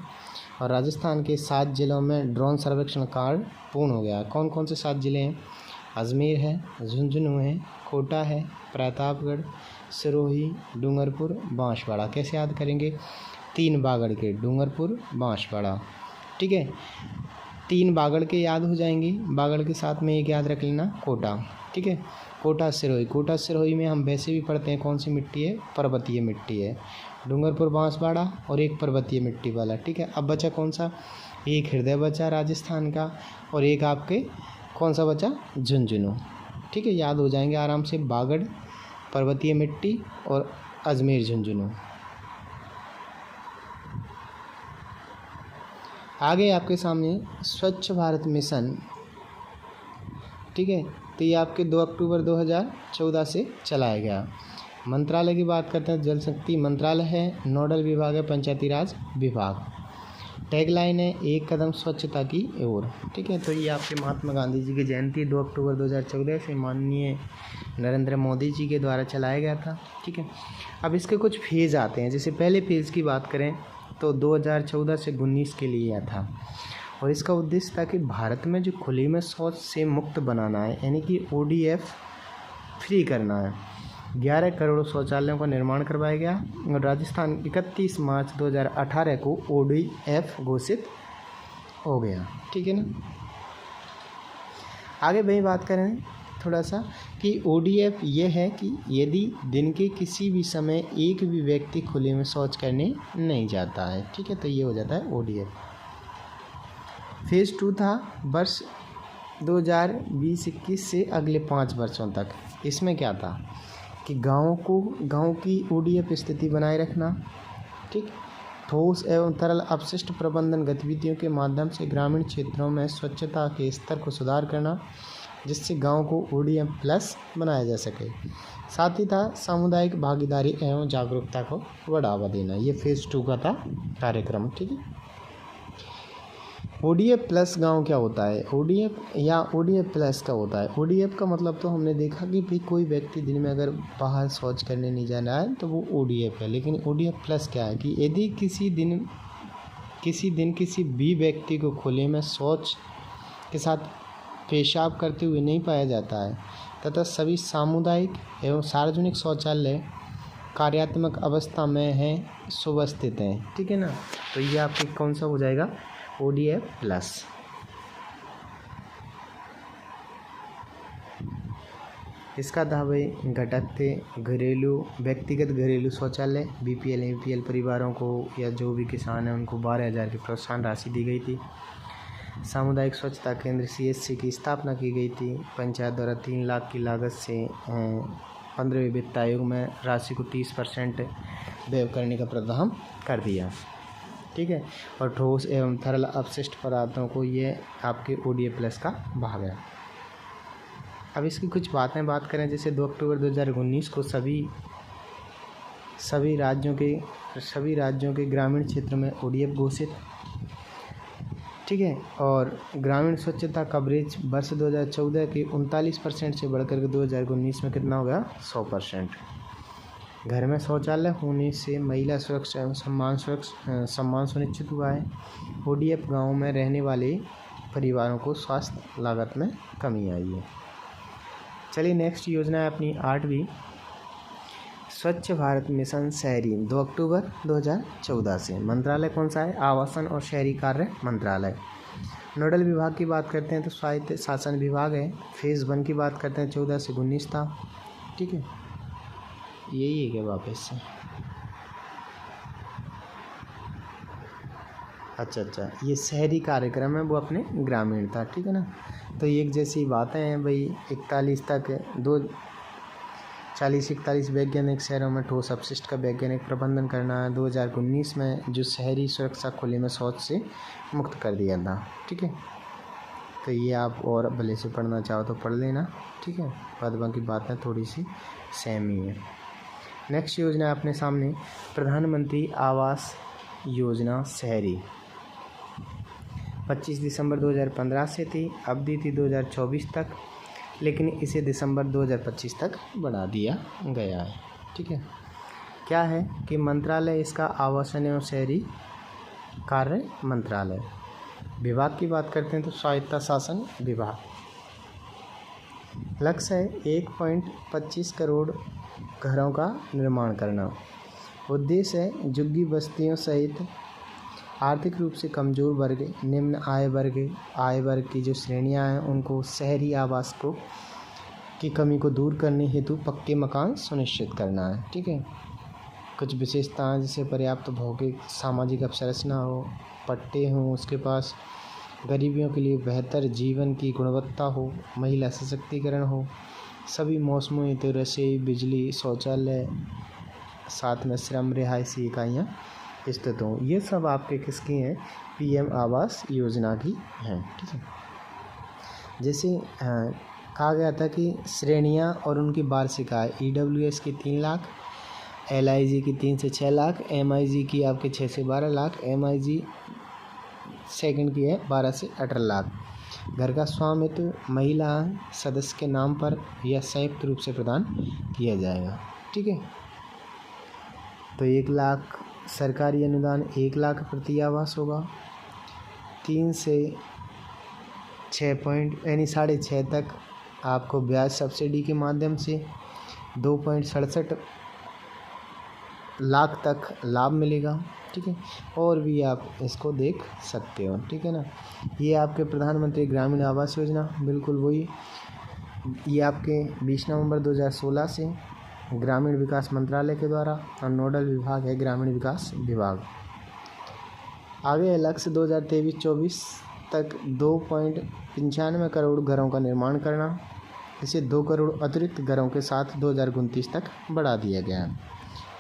Speaker 1: और राजस्थान के 7 जिलों में ड्रोन सर्वेक्षण कार्य पूर्ण हो गया। कौन कौन से 7 जिले हैं, अजमेर है, झुंझुनू है, कोटा है, प्रतापगढ़, सिरोही, डूंगरपुर, बांसवाड़ा। कैसे याद करेंगे, 3 बागड़ के, डूंगरपुर, बांसवाड़ा। ठीक है। 3 बागड़ के याद हो जाएंगे, बागड़ के साथ में एक याद रख लेना कोटा। ठीक है। कोटा सिरोही, कोटा सिरोही में हम वैसे भी पढ़ते हैं कौन सी मिट्टी है, पर्वतीय मिट्टी है। डूंगरपुर बांसवाड़ा और एक पर्वतीय मिट्टी वाला। ठीक है। अब बचा कौन सा, एक हृदय बचा राजस्थान का और एक आपके कौन सा बचा, झुंझुनू। ठीक है। याद हो जाएंगे आराम से, बागड़, पर्वतीय मिट्टी और अजमेर, झुंझुनू। आगे आपके सामने स्वच्छ भारत मिशन ठीक है। तो ये आपके 2 अक्टूबर 2014 से चलाया गया। मंत्रालय की बात करते हैं, जल शक्ति मंत्रालय है, नोडल विभाग है पंचायती राज विभाग। टैगलाइन है एक कदम स्वच्छता की ओर, ठीक है। तो ये आपके महात्मा गांधी जी की जयंती 2 अक्टूबर 2014 से माननीय नरेंद्र मोदी जी के द्वारा चलाया गया था, ठीक है। अब इसके कुछ फेज़ आते हैं। जैसे पहले फेज़ की बात करें तो 2014 से 19 के लिए था, और इसका उद्देश्य था कि भारत में जो खुले में शौच से मुक्त बनाना है, यानी कि ODF फ्री करना है। 11 करोड़ शौचालयों का निर्माण करवाया गया, और राजस्थान 31 मार्च 2018 को ODF घोषित हो गया, ठीक है ना। आगे वही बात करें थोड़ा सा कि ODF ये है कि यदि दिन के किसी भी समय एक भी व्यक्ति खुले में शौच करने नहीं जाता है, ठीक है, तो ये हो जाता है ODF। फेज़ 2 था वर्ष 2020-21 से अगले 5 वर्षों तक। इसमें क्या था कि गाँव की ODF स्थिति बनाए रखना, ठीक। ठोस एवं तरल अपशिष्ट प्रबंधन गतिविधियों के माध्यम से ग्रामीण क्षेत्रों में स्वच्छता के स्तर को सुधार करना, जिससे गांव को ODF प्लस बनाया जा सके। साथ ही था सामुदायिक भागीदारी एवं जागरूकता को बढ़ावा देना। ये फेज़ 2 का था कार्यक्रम, ठीक है। ODF प्लस गांव क्या होता है? ODF प्लस का होता है। ODF का मतलब तो हमने देखा कि भाई कोई व्यक्ति दिन में अगर बाहर शौच करने नहीं जाना है तो वो ODF है। लेकिन ODF प्लस क्या है कि यदि किसी दिन किसी भी व्यक्ति को खुले में शौच के साथ पेशाब करते हुए नहीं पाया जाता है तथा सभी सामुदायिक एवं सार्वजनिक शौचालय कार्यात्मक अवस्था में हैं, सुवस्थित हैं, ठीक है ना। तो ये आपके कौन सा हो जाएगा? ODF plus. इसका था भाई घटक थे व्यक्तिगत घरेलू शौचालय। BPL APL परिवारों को या जो भी किसान हैं उनको 12,000 की प्रोत्साहन राशि दी गई थी। सामुदायिक स्वच्छता केंद्र CSC की स्थापना की गई थी। पंचायत द्वारा 3 लाख की लागत से 15वें वित्त आयोग में राशि को 30% व्यय करने का प्रावधान कर दिया, ठीक है। और ठोस एवं तरल अपशिष्ट पदार्थों को ये आपके ODF प्लस का भाग है। अब इसकी कुछ बात करें, जैसे 2 अक्टूबर 2019 को सभी राज्यों के ग्रामीण क्षेत्र में ODF घोषित, ठीक है। और ग्रामीण स्वच्छता कवरेज वर्ष 2014 के 39% से बढ़कर के 2019 में कितना हो गया? 100%। घर में शौचालय होने से महिला सुरक्षा एवं सम्मान सुनिश्चित हुआ है। ODF गाँव में रहने वाले परिवारों को स्वास्थ्य लागत में कमी आई है। चलिए नेक्स्ट योजना है अपनी 8वीं, स्वच्छ भारत मिशन शहरी 2 अक्टूबर 2014 से। मंत्रालय कौन सा है? आवासन और शहरी कार्य मंत्रालय। नोडल विभाग की बात करते हैं तो स्वायत्त शासन विभाग है। फेज़ 1 की बात करते हैं 14 से 19 था, ठीक है। यही है क्या वापस से? अच्छा, ये शहरी कार्यक्रम है, वो अपने ग्रामीण था, ठीक है ना। तो एक जैसी बातें हैं भाई। 40-41 वैज्ञानिक शहरों में ठोस अपशिष्ट का वैज्ञानिक प्रबंधन करना है। 2019 में जो शहरी सुरक्षा खुले में शौच से मुक्त कर दिया था, ठीक है। तो ये आप और भले से पढ़ना चाहो तो पढ़ लेना, ठीक है। बाद बाकी बातें थोड़ी सी सेम ही है। नेक्स्ट योजना है अपने सामने प्रधानमंत्री आवास योजना शहरी। 25 दिसंबर 2015 से थी, अवधि थी 2024 तक, लेकिन इसे दिसंबर 2025 तक बढ़ा दिया गया है, ठीक है। क्या है कि मंत्रालय इसका आवासन एवं शहरी कार्य मंत्रालय। विभाग की बात करते हैं तो स्वायत्त शासन विभाग। लक्ष्य है 1.25 करोड़ घरों का निर्माण करना। उद्देश्य है झुग्गी बस्तियों सहित आर्थिक रूप से कमज़ोर वर्ग, निम्न आय वर्ग की जो श्रेणियां हैं उनको शहरी आवास की कमी को दूर करने हेतु पक्के मकान सुनिश्चित करना है, ठीक है। कुछ विशेषताएं जैसे पर्याप्त भौतिक सामाजिक अवसंरचना हो, पट्टे हों उसके पास, गरीबियों के लिए बेहतर जीवन की गुणवत्ता हो, महिला सशक्तिकरण हो, सभी मौसमों हेतु रसोई, बिजली, शौचालय, साथ में श्रम रिहायशी इकाइयाँ स्थित हों। ये सब आपके किसकी हैं? PM आवास योजना की हैं, ठीक है। जैसे कहा गया था कि श्रेणियां और उनकी वार्षिक आय EWS की 3 लाख, LIG की 3 से 6 लाख, MIG की आपके 6 से 12 लाख, MIG सेकंड की है 12 से 18 लाख। घर का स्वामित्व महिला सदस्य के नाम पर या संयुक्त रूप से प्रदान किया जाएगा। ठीक है, तो 1 लाख सरकारी अनुदान 1 लाख प्रति आवास होगा। 3 से 6 पॉइंट यानी 6.5 तक आपको ब्याज सब्सिडी के माध्यम से 2.67 लाख तक लाभ मिलेगा। ठीक है, और भी आप इसको देख सकते हो। ठीक है ना, ये आपके प्रधानमंत्री ग्रामीण आवास योजना बिल्कुल वही, ये आपके 20 नवंबर 2016 से ग्रामीण विकास मंत्रालय के द्वारा, और नोडल विभाग है ग्रामीण विकास विभाग। आगे लक्ष्य 2023-24 तक 2.95 करोड़ घरों का निर्माण करना, इसे 2 करोड़ अतिरिक्त घरों के साथ 2029 तक बढ़ा दिया गया है।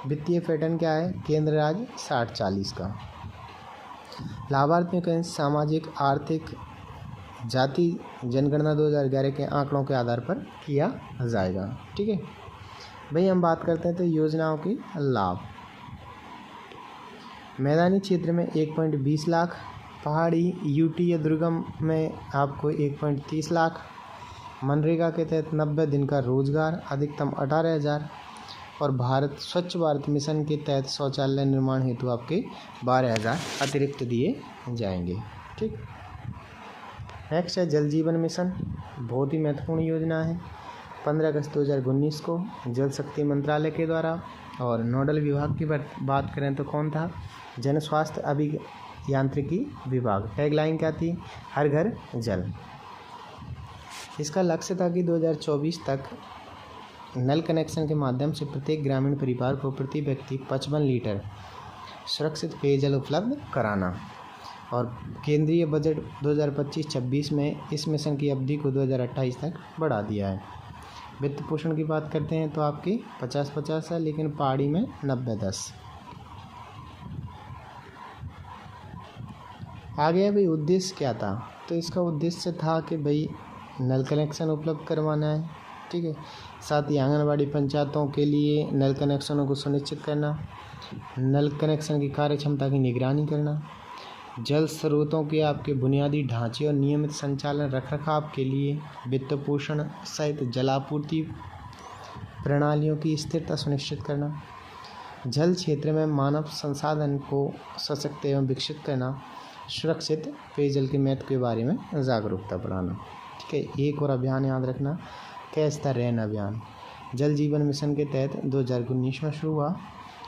Speaker 1: वित्तीय पैटर्न क्या है? केंद्र राज्य 60-40 का। लाभार्थियों का सामाजिक आर्थिक जाति जनगणना 2011 के आंकड़ों के आधार पर किया जाएगा। ठीक है भाई, हम बात करते हैं तो योजनाओं की लाभ। मैदानी क्षेत्र में 1.20 लाख, पहाड़ी यूटी या दुर्गम में आपको 1.30 लाख, मनरेगा के तहत 90 दिन का रोजगार अधिकतम 18,000, और भारत स्वच्छ भारत मिशन के तहत शौचालय निर्माण हेतु आपके 12,000 अतिरिक्त दिए जाएंगे। ठीक, नेक्स्ट है जल जीवन मिशन, बहुत ही महत्वपूर्ण योजना है। 15 अगस्त 2019 को जल शक्ति मंत्रालय के द्वारा, और नोडल विभाग की बात करें तो कौन था? जन स्वास्थ्य अभियांत्रिकी विभाग। टैगलाइन क्या थी? हर घर जल। इसका लक्ष्य था कि 2024 तक नल कनेक्शन के माध्यम से प्रत्येक ग्रामीण परिवार को प्रति व्यक्ति 55 लीटर सुरक्षित पेयजल उपलब्ध कराना। और केंद्रीय बजट 2025-26 में इस मिशन की अवधि को 2028 तक बढ़ा दिया है। वित्त पोषण की बात करते हैं तो आपकी 50-50 है, लेकिन पहाड़ी में 90-10। आगे भाई उद्देश्य क्या था? तो इसका उद्देश्य था कि भाई नल कनेक्शन उपलब्ध करवाना है। ठीक है, साथ ही आंगनबाड़ी पंचायतों के लिए नल कनेक्शनों को सुनिश्चित करना, नल कनेक्शन की कार्यक्षमता की निगरानी करना, जल स्रोतों के आपके बुनियादी ढांचे और नियमित संचालन रखरखाव के लिए वित्त पोषण सहित जलापूर्ति प्रणालियों की स्थिरता सुनिश्चित करना, जल क्षेत्र में मानव संसाधन को सशक्त एवं विकसित करना, सुरक्षित पेयजल के महत्व के बारे में जागरूकता बढ़ाना। ठीक है, एक और अभियान याद रखना, कैच द रेन अभियान, जल जीवन मिशन के तहत 2019 में शुरू हुआ।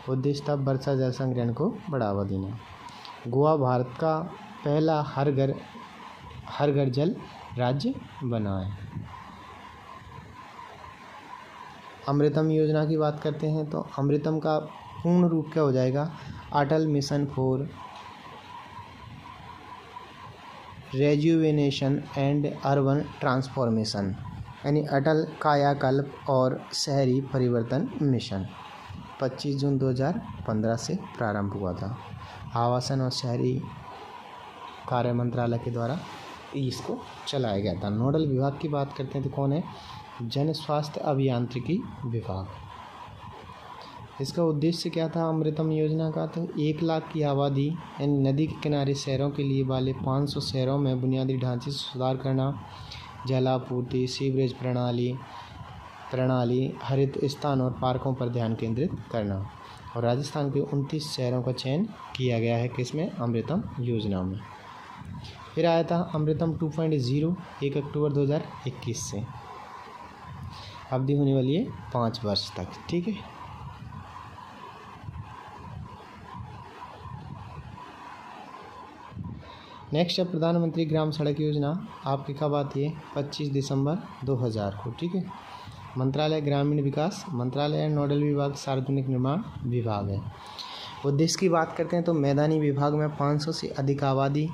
Speaker 1: उद्देश्य था वर्षा जल संग्रहण को बढ़ावा देना। गोवा भारत का पहला हर घर जल राज्य बना है। अमृतम योजना की बात करते हैं तो अमृतम का पूर्ण रूप क्या हो जाएगा? Atal mission for rejuvenation and urban transformation, यानी अटल कायाकल्प और शहरी परिवर्तन मिशन 25 जून 2015 से प्रारंभ हुआ था। आवासन और शहरी कार्य मंत्रालय के द्वारा इसको चलाया गया था। नोडल विभाग की बात करते हैं तो कौन है? जन स्वास्थ्य अभियांत्रिकी विभाग। इसका उद्देश्य क्या था अमृतम योजना का? तो 1 लाख की आबादी यानी नदी के किनारे शहरों के लिए वाले 500 शहरों में बुनियादी ढांचे सुधार करना, जलापूर्ति, सीवरेज प्रणाली, हरित स्थान और पार्कों पर ध्यान केंद्रित करना। और राजस्थान के 29 शहरों का चयन किया गया है किसमें? अमृतम योजना में। फिर आया था अमृतम 2.0 1 अक्टूबर 2021 से, अवधि होने वाली है 5 वर्ष तक। ठीक है, नेक्स्ट है प्रधानमंत्री ग्राम सड़क योजना। आपकी कब आती है? 25 दिसंबर 2000 को। ठीक है, मंत्रालय ग्रामीण विकास मंत्रालय, नोडल विभाग सार्वजनिक निर्माण विभाग है। उद्देश्य की बात करते हैं तो मैदानी विभाग में 500 से अधिक आबादी,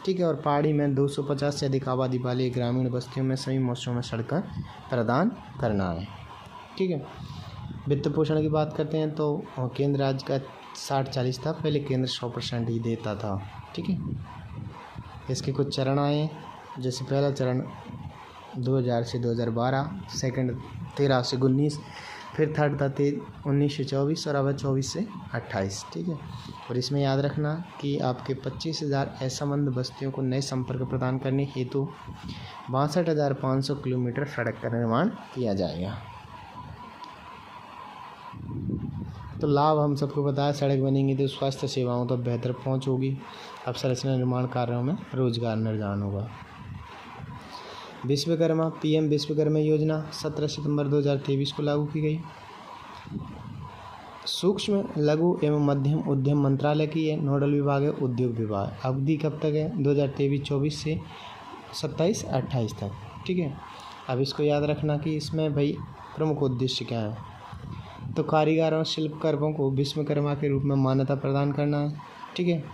Speaker 1: ठीक है, और पहाड़ी में 250 से अधिक आबादी वाली ग्रामीण बस्तियों में सभी मौसमों में सड़कें प्रदान करना है। ठीक है, वित्त पोषण की बात करते हैं तो केंद्र राज्य का 60-40 था, पहले केंद्र 100% ही देता था। ठीक है, इसके कुछ चरण आए, जैसे पहला चरण 2000 से 2012, सेकंड 13 से 19, फिर थर्ड था 19 से 24 और अब 24 से 28। ठीक है, और इसमें याद रखना कि आपके 25,000 असंबद्ध बस्तियों को नए संपर्क प्रदान करने हेतु 62,500 किलोमीटर सड़क का निर्माण किया जाएगा। तो लाभ हम सबको पता है, सड़क बनेंगी तो स्वास्थ्य सेवाओं तक बेहतर पहुंच होगी, अवसंरचना निर्माण कार्यों में रोजगार निर्माण होगा। विश्वकर्मा पीएम विश्वकर्मा योजना 17 सितंबर 2023 को लागू की गई। सूक्ष्म लघु एवं मध्यम उद्यम मंत्रालय की है, नोडल विभाग है उद्योग विभाग। अवधि कब तक है? 2023-24 से 27-28 तक। ठीक है, अब इसको याद रखना कि इसमें भाई प्रमुख उद्देश्य क्या है। तो कारीगरों शिल्पकारों को विश्वकर्मा के रूप में मान्यता प्रदान करना है। ठीक है,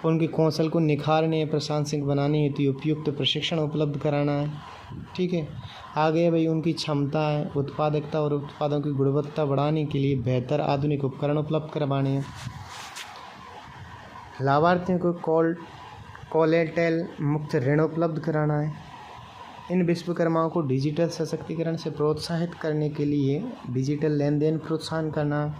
Speaker 1: उनके कौशल को निखारने प्रशासनिक बनाने हेतु उपयुक्त प्रशिक्षण उपलब्ध कराना है। ठीक है, आगे भाई उनकी क्षमता है, उत्पादकता और उत्पादों की गुणवत्ता बढ़ाने के लिए बेहतर आधुनिक उपकरण उपलब्ध करवाने हैं। लाभार्थियों को कोलेटरल मुक्त ऋण उपलब्ध कराना है। इन विश्वकर्माओं को डिजिटल सशक्तिकरण से प्रोत्साहित करने के लिए डिजिटल लेन देन प्रोत्साहन करना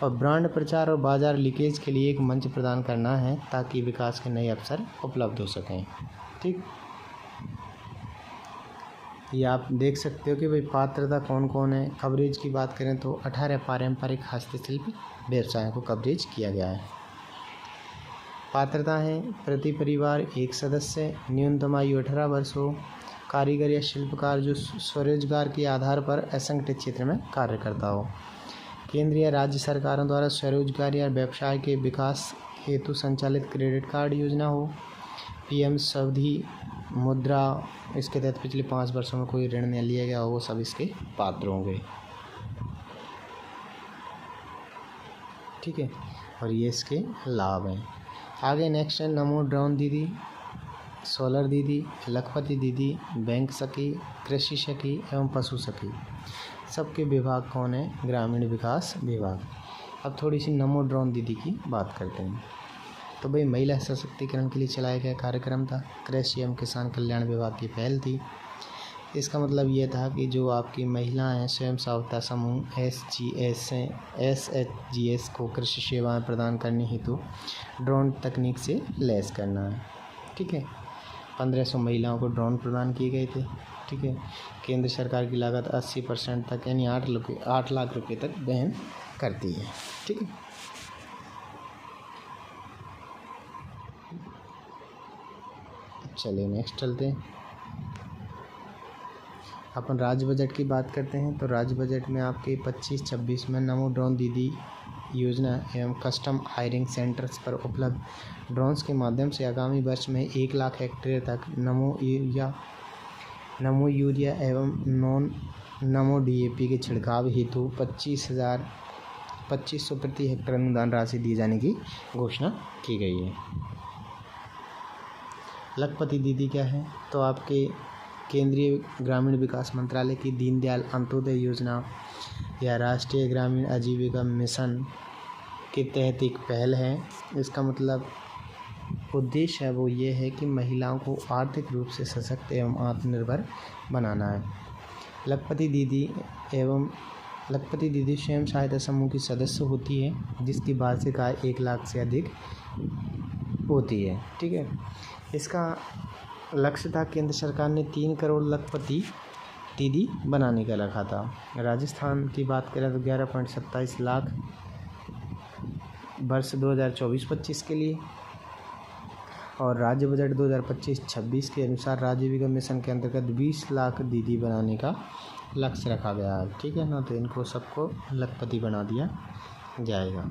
Speaker 1: और ब्रांड प्रचार और बाजार लीकेज के लिए एक मंच प्रदान करना है ताकि विकास के नए अवसर उपलब्ध हो सकें। ठीक, ये आप देख सकते हो कि भाई पात्रता कौन कौन है। कवरेज की बात करें तो 18 पारंपरिक हस्तशिल्प व्यवसायों को कवरेज किया गया है। पात्रता है प्रति परिवार एक सदस्य, न्यूनतम आयु 18 वर्ष हो, कारीगर या शिल्पकार जो स्वरोजगार के आधार पर असंगठित क्षेत्र में कार्य करता हो, केंद्र या राज्य सरकारों द्वारा स्वरोजगार या व्यवसाय के विकास हेतु संचालित क्रेडिट कार्ड योजना हो, पीएम स्वनिधि मुद्रा, इसके तहत पिछले 5 वर्षों में कोई ऋण नहीं लिया गया हो, वो सब इसके पात्र होंगे। ठीक है, और ये इसके लाभ हैं। आगे नेक्स्ट है नमो ड्रोन दीदी, सोलर दीदी, लखपति दीदी, बैंक सखी, कृषि सखी एवं पशु सखी। सबके विभाग कौन है? ग्रामीण विकास विभाग। अब थोड़ी सी नमो ड्रोन दीदी की बात करते हैं। तो भाई महिला सशक्तिकरण के लिए चलाया गया कार्यक्रम था, कृषि एवं किसान कल्याण विभाग की पहल थी। इसका मतलब ये था कि जो आपकी महिलाएं स्वयं सहायता समूह SHGS को कृषि सेवाएं प्रदान करने हेतु ड्रोन तकनीक से लैस करना है। ठीक है, 1500 महिलाओं को ड्रोन प्रदान किए गए थे। ठीक है, केंद्र सरकार की लागत 80% तक यानी 8 लाख रुपए तक वहन करती है। ठीक है, चलिए नेक्स्ट चलते हैं। अपन राज्य बजट की बात करते हैं। तो राज्य बजट में आपके 25-26 में नमो ड्रोन दीदी योजना एवं कस्टम हायरिंग सेंटर्स पर उपलब्ध ड्रोन्स के माध्यम से आगामी वर्ष में 1 लाख हेक्टेयर तक नमो यूरिया एवं नमो DAP के छिड़काव हेतु 2500 प्रति हेक्टेयर अनुदान राशि दिए जाने की घोषणा की गई है। लखपति दीदी क्या है? तो आपके केंद्रीय ग्रामीण विकास मंत्रालय की दीनदयाल अंत्योदय योजना या राष्ट्रीय ग्रामीण आजीविका मिशन के तहत एक पहल है। इसका मतलब उद्देश्य है वो ये है कि महिलाओं को आर्थिक रूप से सशक्त एवं आत्मनिर्भर बनाना है। लखपति दीदी स्वयं सहायता समूह की सदस्य होती है जिसकी वार्षिक आय 1 लाख से अधिक होती है। ठीक है, इसका लक्ष्य था केंद्र सरकार ने 3 करोड़ लखपति दीदी बनाने का रखा था। राजस्थान की बात करें तो 11.27 लाख वर्ष 2024-25 के लिए, और राज्य बजट 2025-26 के अनुसार आजीविका मिशन के अंतर्गत 20 लाख दीदी बनाने का लक्ष्य रखा गया है। ठीक है ना, तो इनको सबको लखपति बना दिया जाएगा।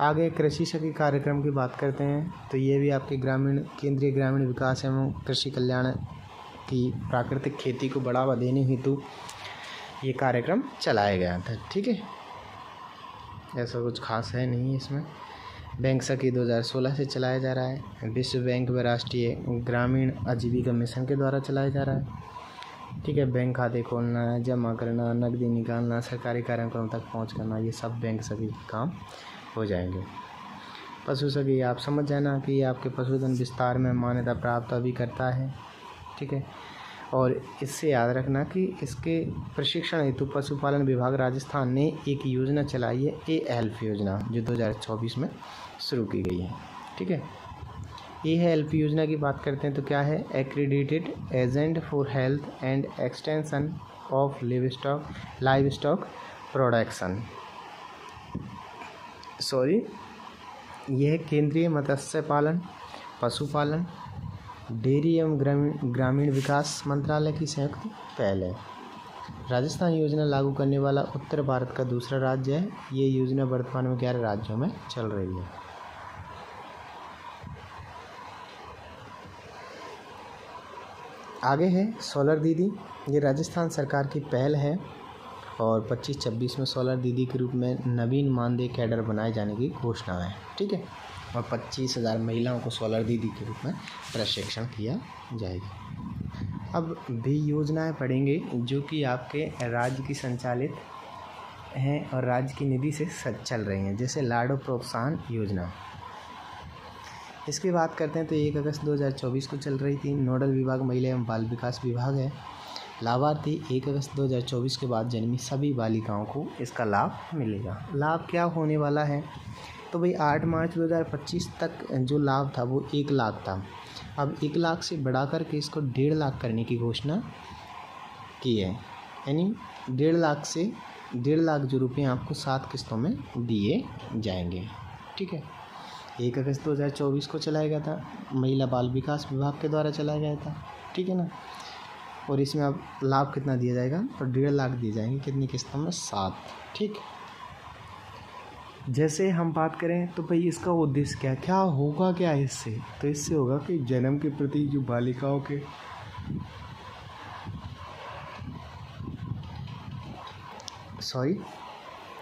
Speaker 1: आगे कृषि सखी कार्यक्रम की बात करते हैं। तो ये भी आपके केंद्रीय ग्रामीण विकास एवं कृषि कल्याण की प्राकृतिक खेती को बढ़ावा देने हेतु ये कार्यक्रम चलाया गया था। ठीक है, ऐसा कुछ खास है नहीं इसमें। बैंक सखी 2016 से चलाया जा रहा है। विश्व बैंक व राष्ट्रीय ग्रामीण आजीविका मिशन के द्वारा चलाया जा रहा है। ठीक है, बैंक खाते खोलना, जमा करना, नकदी निकालना, सरकारी कार्यक्रम तक पहुंच करना, ये सब बैंक सखी काम हो जाएंगे। पशु सखी आप समझ जाना कि आपके पशुधन विस्तार में मान्यता प्राप्त अभी करता है। ठीक है, और इससे याद रखना कि इसके प्रशिक्षण हेतु पशुपालन विभाग राजस्थान ने एक योजना चलाई है, ए हेल्प योजना, जो 2024 में शुरू की गई है। ठीक है, ए हेल्प योजना की बात करते हैं तो क्या है, accredited agent for health and extension of live stock production. यह केंद्रीय मत्स्य पालन, पशुपालन, डेयरी एवं ग्रामीण विकास मंत्रालय की संयुक्त पहल है। राजस्थान योजना लागू करने वाला उत्तर भारत का दूसरा राज्य है। ये योजना वर्तमान में 11 राज्यों में चल रही है। आगे है सोलर दीदी। ये राजस्थान सरकार की पहल है और 25-26 में सोलर दीदी के रूप में नवीन मानदेय कैडर बनाए जाने की घोषणा है। ठीक है, और 25,000 महिलाओं को सोलर दीदी के रूप में प्रशिक्षण किया जाएगा। अब भी योजनाएं पढ़ेंगे जो कि आपके राज्य की संचालित हैं और राज्य की निधि से चल रही हैं, जैसे लाडो प्रोत्साहन योजना। इसकी बात करते हैं तो 1 अगस्त 2024 को चल रही थी। नोडल विभाग महिला एवं बाल विकास विभाग है। लाभार्थी 1 अगस्त 2024 के बाद जन्मी सभी बालिकाओं को इसका लाभ मिलेगा। लाभ क्या होने वाला है, तो भाई 8 मार्च 2025 तक जो लाभ था वो 1 लाख था। अब 1 लाख से बढ़ा करके इसको 1.5 लाख करने की घोषणा की है, यानी 1.5 लाख से 1.5 लाख जो रुपये आपको 7 किस्तों में दिए जाएंगे। ठीक है, 1 अगस्त 2024 को चलाया गया था, महिला बाल विकास विभाग के द्वारा चलाया गया था। ठीक है ना, और इसमें अब लाभ कितना दिया जाएगा, तो 1.5 लाख दिए जाएंगे। कितनी किस्तों में, 7। ठीक, जैसे हम बात करें तो भाई इसका उद्देश्य क्या होगा, क्या इससे, तो इससे होगा कि जन्म के प्रति जो बालिकाओं के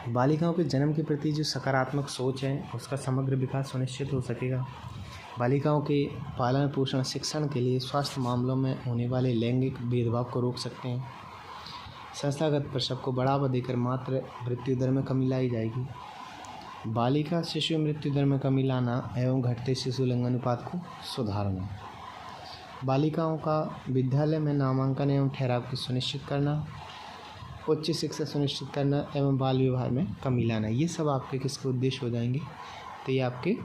Speaker 1: बालिकाओं के जन्म के प्रति जो सकारात्मक सोच है उसका समग्र विकास सुनिश्चित हो सकेगा। बालिकाओं के पालन पोषण शिक्षण के लिए स्वास्थ्य मामलों में होने वाले लैंगिक भेदभाव को रोक सकते हैं। संस्थागत प्रसव को बढ़ावा देकर मातृ मृत्यु दर में कमी लाई जाएगी। बालिका शिशु मृत्यु दर में कमी लाना एवं घटते शिशु लिंग अनुपात को सुधारना। बालिकाओं का विद्यालय में नामांकन एवं ठहराव की सुनिश्चित करना। उच्च शिक्षा सुनिश्चित करना एवं बाल विवाह में कमी लाना। ये सब आपके किसके उद्देश्य हो जाएंगे, तो ये आपके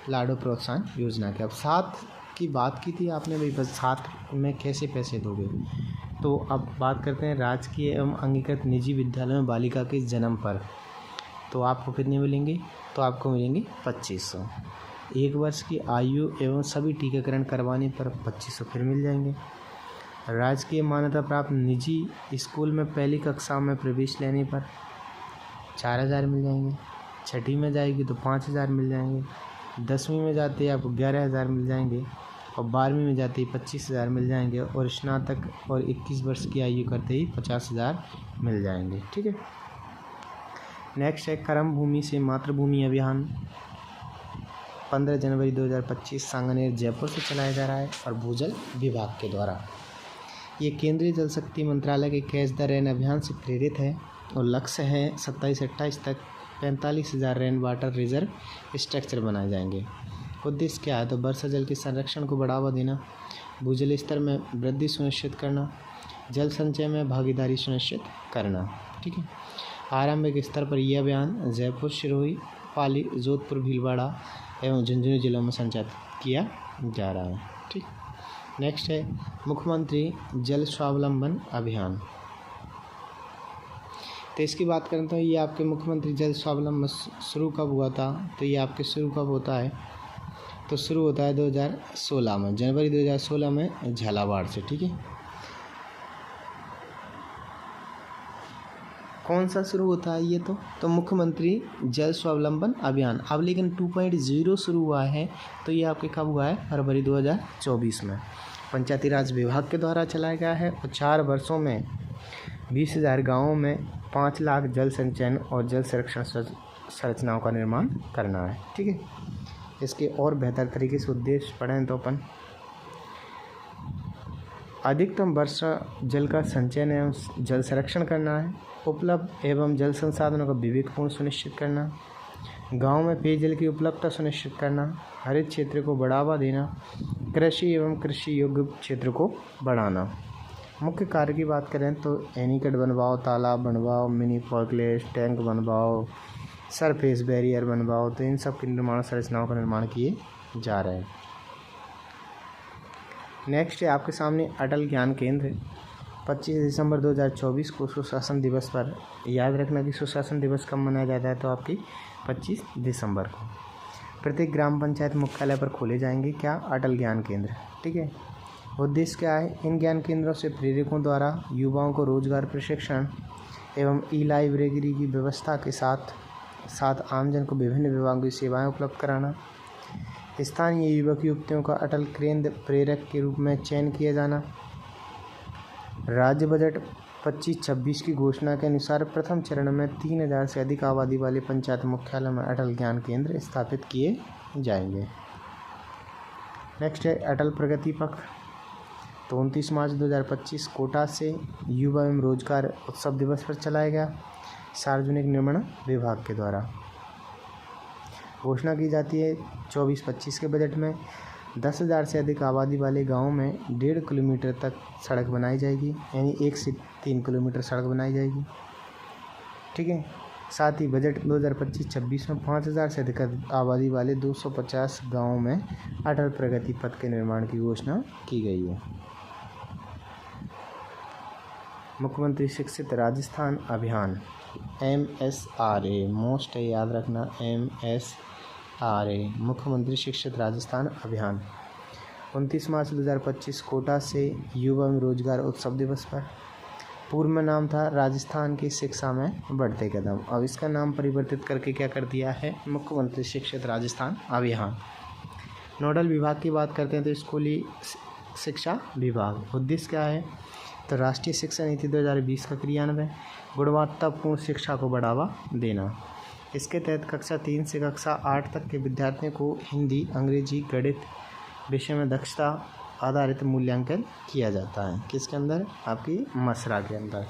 Speaker 1: लाडो प्रोत्साहन योजना के। अब 7 की बात की थी आपने, भाई बस 7 में कैसे पैसे दोगे, तो अब बात करते हैं राजकीय एवं अंगीकृत निजी विद्यालय में बालिका के जन्म पर, तो आपको कितने मिलेंगे, तो आपको मिलेंगे 2500। 1 वर्ष की आयु एवं सभी टीकाकरण करवाने पर 2500 फिर मिल जाएंगे। राजकीय मान्यता प्राप्त निजी स्कूल में पहली कक्षा में प्रवेश लेने पर 4000 मिल जाएंगे। 6ठी में जाएगी तो 5000 मिल जाएंगे। 10वीं में जाते ही आपको 11000 मिल जाएंगे और 12वीं में जाते ही 25000 मिल जाएंगे और स्नातक और 21 वर्ष की आयु करते ही 50000 मिल जाएंगे। ठीक है, नेक्स्ट है कर्म भूमि से मातृभूमि अभियान। 15 जनवरी 2025 सांगनेर जयपुर से चलाया जा रहा है और भूजल विभाग के द्वारा। ये केंद्रीय जल शक्ति मंत्रालय के कैच द रेन अभियान से प्रेरित है और लक्ष्य है 27-28 तक 45,000 रेन वाटर रिजर्व स्ट्रक्चर बनाए जाएंगे। उद्देश्य क्या है, तो वर्षा जल के संरक्षण को बढ़ावा देना, भूजल स्तर में वृद्धि सुनिश्चित करना, जल संचय में भागीदारी सुनिश्चित करना। ठीक है, आरंभिक स्तर पर यह अभियान जयपुर, सिरोही, पाली, जोधपुर, भीलवाड़ा एवं झुंझुनू जिलों में संचालित किया जा रहा है। ठीक, नेक्स्ट है मुख्यमंत्री जल स्वावलंबन अभियान। तो इसकी बात करें तो ये आपके मुख्यमंत्री जल स्वावलंबन शुरू कब हुआ था, तो ये आपके शुरू कब होता है, तो शुरू होता है 2016 में, जनवरी 2016 में झालावाड़ से। ठीक है, कौन सा शुरू होता है ये, तो मुख्यमंत्री जल स्वावलंबन अभियान। अब लेकिन 2.0 शुरू हुआ है, तो ये आपके कब हुआ है, फरवरी 2024 में। पंचायती राज विभाग के द्वारा चलाया गया है और 4 वर्षों में 20,000 गाँवों में 5 लाख जल संचयन और जल संरक्षण संरचनाओं का निर्माण करना है। ठीक है, इसके और बेहतर तरीके से उद्देश्य पढ़ें तो अपन अधिकतम वर्षा जल का संचयन एवं जल संरक्षण करना है, उपलब्ध एवं जल संसाधनों का विवेकपूर्ण सुनिश्चित करना, गांव में पेयजल की उपलब्धता सुनिश्चित करना, हरित क्षेत्र को बढ़ावा देना, कृषि एवं कृषि योग्य क्षेत्र को बढ़ाना। मुख्य कार्य की बात करें तो एनीकट बनवाओ, तालाब बनवाओ, मिनी फॉकलेस टैंक बनवाओ, सरफेस बैरियर बनवाओ, तो इन सब के निर्माण संरचनाओं का निर्माण किए जा रहे हैं। नेक्स्ट है आपके सामने अटल ज्ञान केंद्र। 25 दिसंबर 2024 को सुशासन दिवस पर, याद रखना कि सुशासन दिवस कब मनाया जाता है, तो आपकी 25 दिसंबर को प्रत्येक ग्राम पंचायत मुख्यालय पर खोले जाएंगे क्या, अटल ज्ञान केंद्र। ठीक है, उद्देश्य क्या है, इन ज्ञान केंद्रों से प्रेरकों द्वारा युवाओं को रोजगार प्रशिक्षण एवं ई लाइब्रेरी की व्यवस्था के साथ साथ आमजन को विभिन्न विभागों की सेवाएं उपलब्ध कराना, स्थानीय युवक युवतियों का अटल केंद्र प्रेरक के रूप में चयन किया जाना। राज्य बजट 25-26 की घोषणा के अनुसार प्रथम चरण में 3000 से अधिक आबादी वाले पंचायत मुख्यालय में अटल ज्ञान केंद्र स्थापित किए जाएंगे। नेक्स्ट है अटल प्रगति पथ। तो 29 मार्च 2025 कोटा से युवा एवं रोजगार उत्सव दिवस पर चलाया गया सार्वजनिक निर्माण विभाग के द्वारा। घोषणा की जाती है 24-25 के बजट में 10,000 से अधिक आबादी वाले गाँव में 1.5 किलोमीटर तक सड़क बनाई जाएगी, यानी 1 से 3 किलोमीटर सड़क बनाई जाएगी। ठीक है, साथ ही बजट 2025-26 में 5,000 से अधिक आबादी वाले 250 गाँवों में अटल प्रगति पथ के निर्माण की घोषणा की गई है। मुख्यमंत्री शिक्षित राजस्थान अभियान MSRA, मोस्ट है, याद रखना MSRA, मुख्यमंत्री शिक्षित राजस्थान अभियान। 29 मार्च 2025 कोटा से युवा एवं रोजगार उत्सव दिवस पर। पूर्व में नाम था राजस्थान की शिक्षा में बढ़ते कदम, अब इसका नाम परिवर्तित करके क्या कर दिया है, मुख्यमंत्री शिक्षित राजस्थान अभियान। नोडल विभाग की बात करते हैं तो स्कूली शिक्षा विभाग। उद्देश्य क्या है, तो राष्ट्रीय शिक्षा नीति 2020 का क्रियान्वयन, गुणवत्तापूर्ण शिक्षा को बढ़ावा देना। इसके तहत कक्षा 3 से कक्षा 8 तक के विद्यार्थियों को हिंदी, अंग्रेजी, गणित विषय में दक्षता आधारित मूल्यांकन किया जाता है। किसके अंदर, आपकी मसरा के अंदर।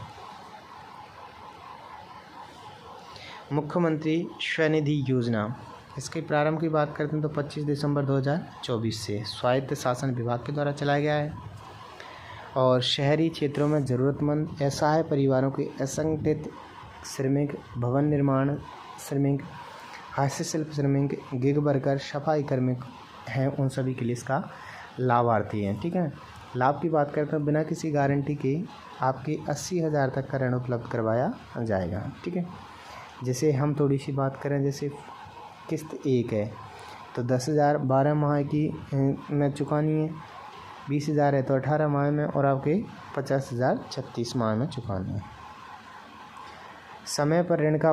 Speaker 1: मुख्यमंत्री स्वनिधि योजना, इसके प्रारंभ की बात करते हैं तो 25 दिसंबर 2024 से स्वायत्त शासन विभाग के द्वारा चलाया गया है और शहरी क्षेत्रों में ज़रूरतमंद असहाय परिवारों के असंगठित श्रमिक, भवन निर्माण श्रमिक, हस्तशिल्प श्रमिक, गिग वर्कर, सफाई कर्मी हैं, उन सभी के लिए इसका लाभार्थी हैं। ठीक है, लाभ की बात करते हैं बिना किसी गारंटी के आपके 80,000 तक का ऋण उपलब्ध करवाया जाएगा। ठीक है, जैसे हम थोड़ी सी बात करें, जैसे किस्त 1 है तो 10,000 12 माह की में चुकानी है, 20,000 है तो 18 माह में, और आपके 50,000 36 माह में चुकाना है। समय पर ऋण का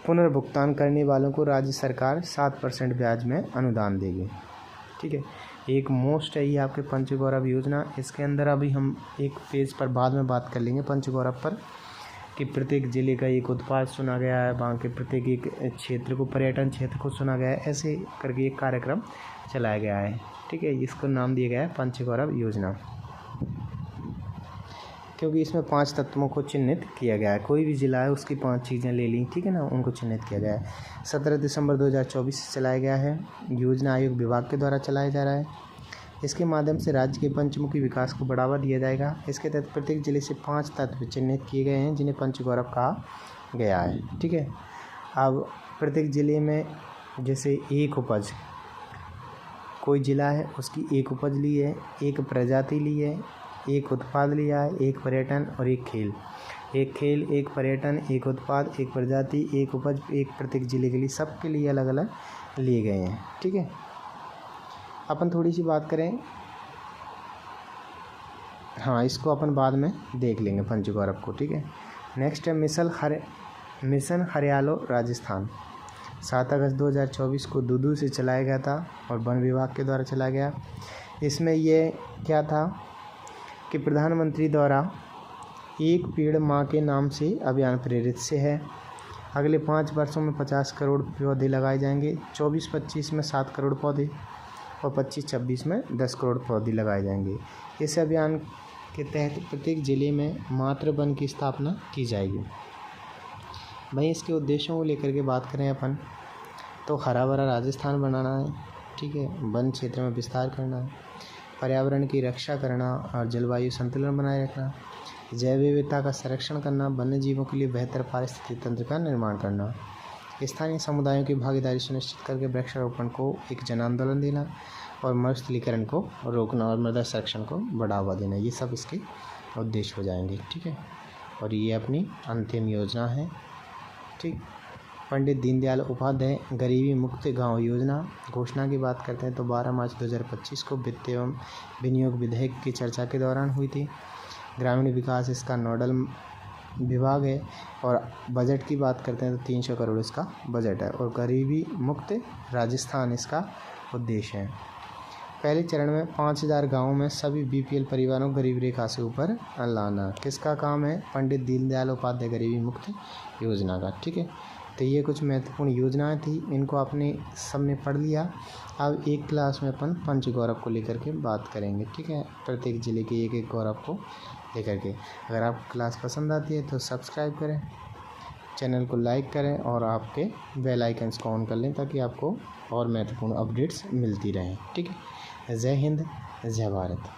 Speaker 1: पुनर्भुगतान करने वालों को राज्य सरकार 7% ब्याज में अनुदान देगी। ठीक है, एक मोस्ट है ये आपके पंचगौरव योजना। इसके अंदर अभी हम एक पेज पर बाद में बात कर लेंगे पंचगौरव पर, कि प्रत्येक ज़िले का एक उत्पाद चुना गया है, वहाँ के प्रत्येक एक क्षेत्र को, पर्यटन क्षेत्र को चुना गया है, ऐसे करके एक कार्यक्रम चलाया गया है। ठीक है, इसको नाम दिया गया है पंचगौरव योजना, क्योंकि इसमें 5 तत्वों को चिन्हित किया गया है। कोई भी ज़िला है उसकी 5 चीज़ें ले ली, ठीक है ना, उनको चिन्हित किया गया है। 17 दिसंबर 2024 से चलाया गया है। योजना आयोग विभाग के द्वारा चलाया जा रहा है। इसके माध्यम से राज्य के पंचमुखी विकास को बढ़ावा दिया जाएगा। इसके तहत प्रत्येक जिले से 5 तत्व चिन्हित किए गए हैं जिन्हें पंचगौरव कहा गया है। ठीक है, अब प्रत्येक ज़िले में जैसे एक उपज, कोई ज़िला है उसकी एक उपज ली है, एक प्रजाति ली है, एक उत्पाद लिया है, एक पर्यटन और एक खेल। एक खेल, एक पर्यटन, एक उत्पाद, एक प्रजाति, एक उपज, एक प्रत्येक ज़िले के लिए, सबके लिए अलग अलग लिए गए हैं। ठीक है, अपन थोड़ी सी बात करें, हाँ इसको अपन बाद में देख लेंगे पंचगौरव को। ठीक है, नेक्स्ट है मिशन हरियालो राजस्थान। 7 अगस्त 2024 को दूदू से चलाया गया था और वन विभाग के द्वारा चलाया गया। इसमें ये क्या था कि प्रधानमंत्री द्वारा एक पेड़ माँ के नाम से अभियान प्रेरित से है। अगले 5 वर्षों में 50 करोड़ पौधे लगाए जाएंगे। 24-25 में 7 करोड़ पौधे और 25-26 में 10 करोड़ पौधे लगाए जाएंगे। इस अभियान के तहत प्रत्येक ज़िले में मातृ वन की स्थापना की जाएगी। वहीं इसके उद्देश्यों को लेकर के बात करें अपन तो हरा भरा राजस्थान बनाना है। ठीक है। वन क्षेत्र में विस्तार करना, पर्यावरण की रक्षा करना और जलवायु संतुलन बनाए रखना, जैव विविधता का संरक्षण करना, वन्य जीवों के लिए बेहतर पारिस्थितिकी तंत्र का निर्माण करना, स्थानीय समुदायों की भागीदारी सुनिश्चित करके वृक्षारोपण को एक जन आंदोलन देना और मरुस्थलीकरण को रोकना और मृदा संरक्षण को बढ़ावा देना। ये सब इसके उद्देश्य हो जाएंगे, ठीक है। और ये अपनी अंतिम योजना है, ठीक। पंडित दीनदयाल उपाध्याय गरीबी मुक्त गांव योजना घोषणा की बात करते हैं तो 12 मार्च 2025 को वित्त एवं विनियोग विधेयक की चर्चा के दौरान हुई थी। ग्रामीण विकास इसका नोडल विभाग है। और बजट की बात करते हैं तो 300 करोड़ इसका बजट है। और गरीबी मुक्त राजस्थान इसका उद्देश्य है। पहले चरण में 5000 गाँवों में सभी BPL परिवारों को गरीब रेखा से ऊपर लाना किसका काम है? पंडित दीनदयाल उपाध्याय गरीबी मुक्त योजना का, ठीक है। तो ये कुछ महत्वपूर्ण योजनाएं थी, इनको आपने सबने पढ़ लिया। अब एक क्लास में अपन पंच गौरव को लेकर के बात करेंगे, ठीक है। प्रत्येक जिले के एक गौरव को लेकर के। अगर आपको क्लास पसंद आती है तो सब्सक्राइब करें, चैनल को लाइक करें और आपके बेल आइकन्स को ऑन कर लें ताकि आपको और महत्वपूर्ण अपडेट्स मिलती रहें, ठीक है। जय हिंद, जय भारत।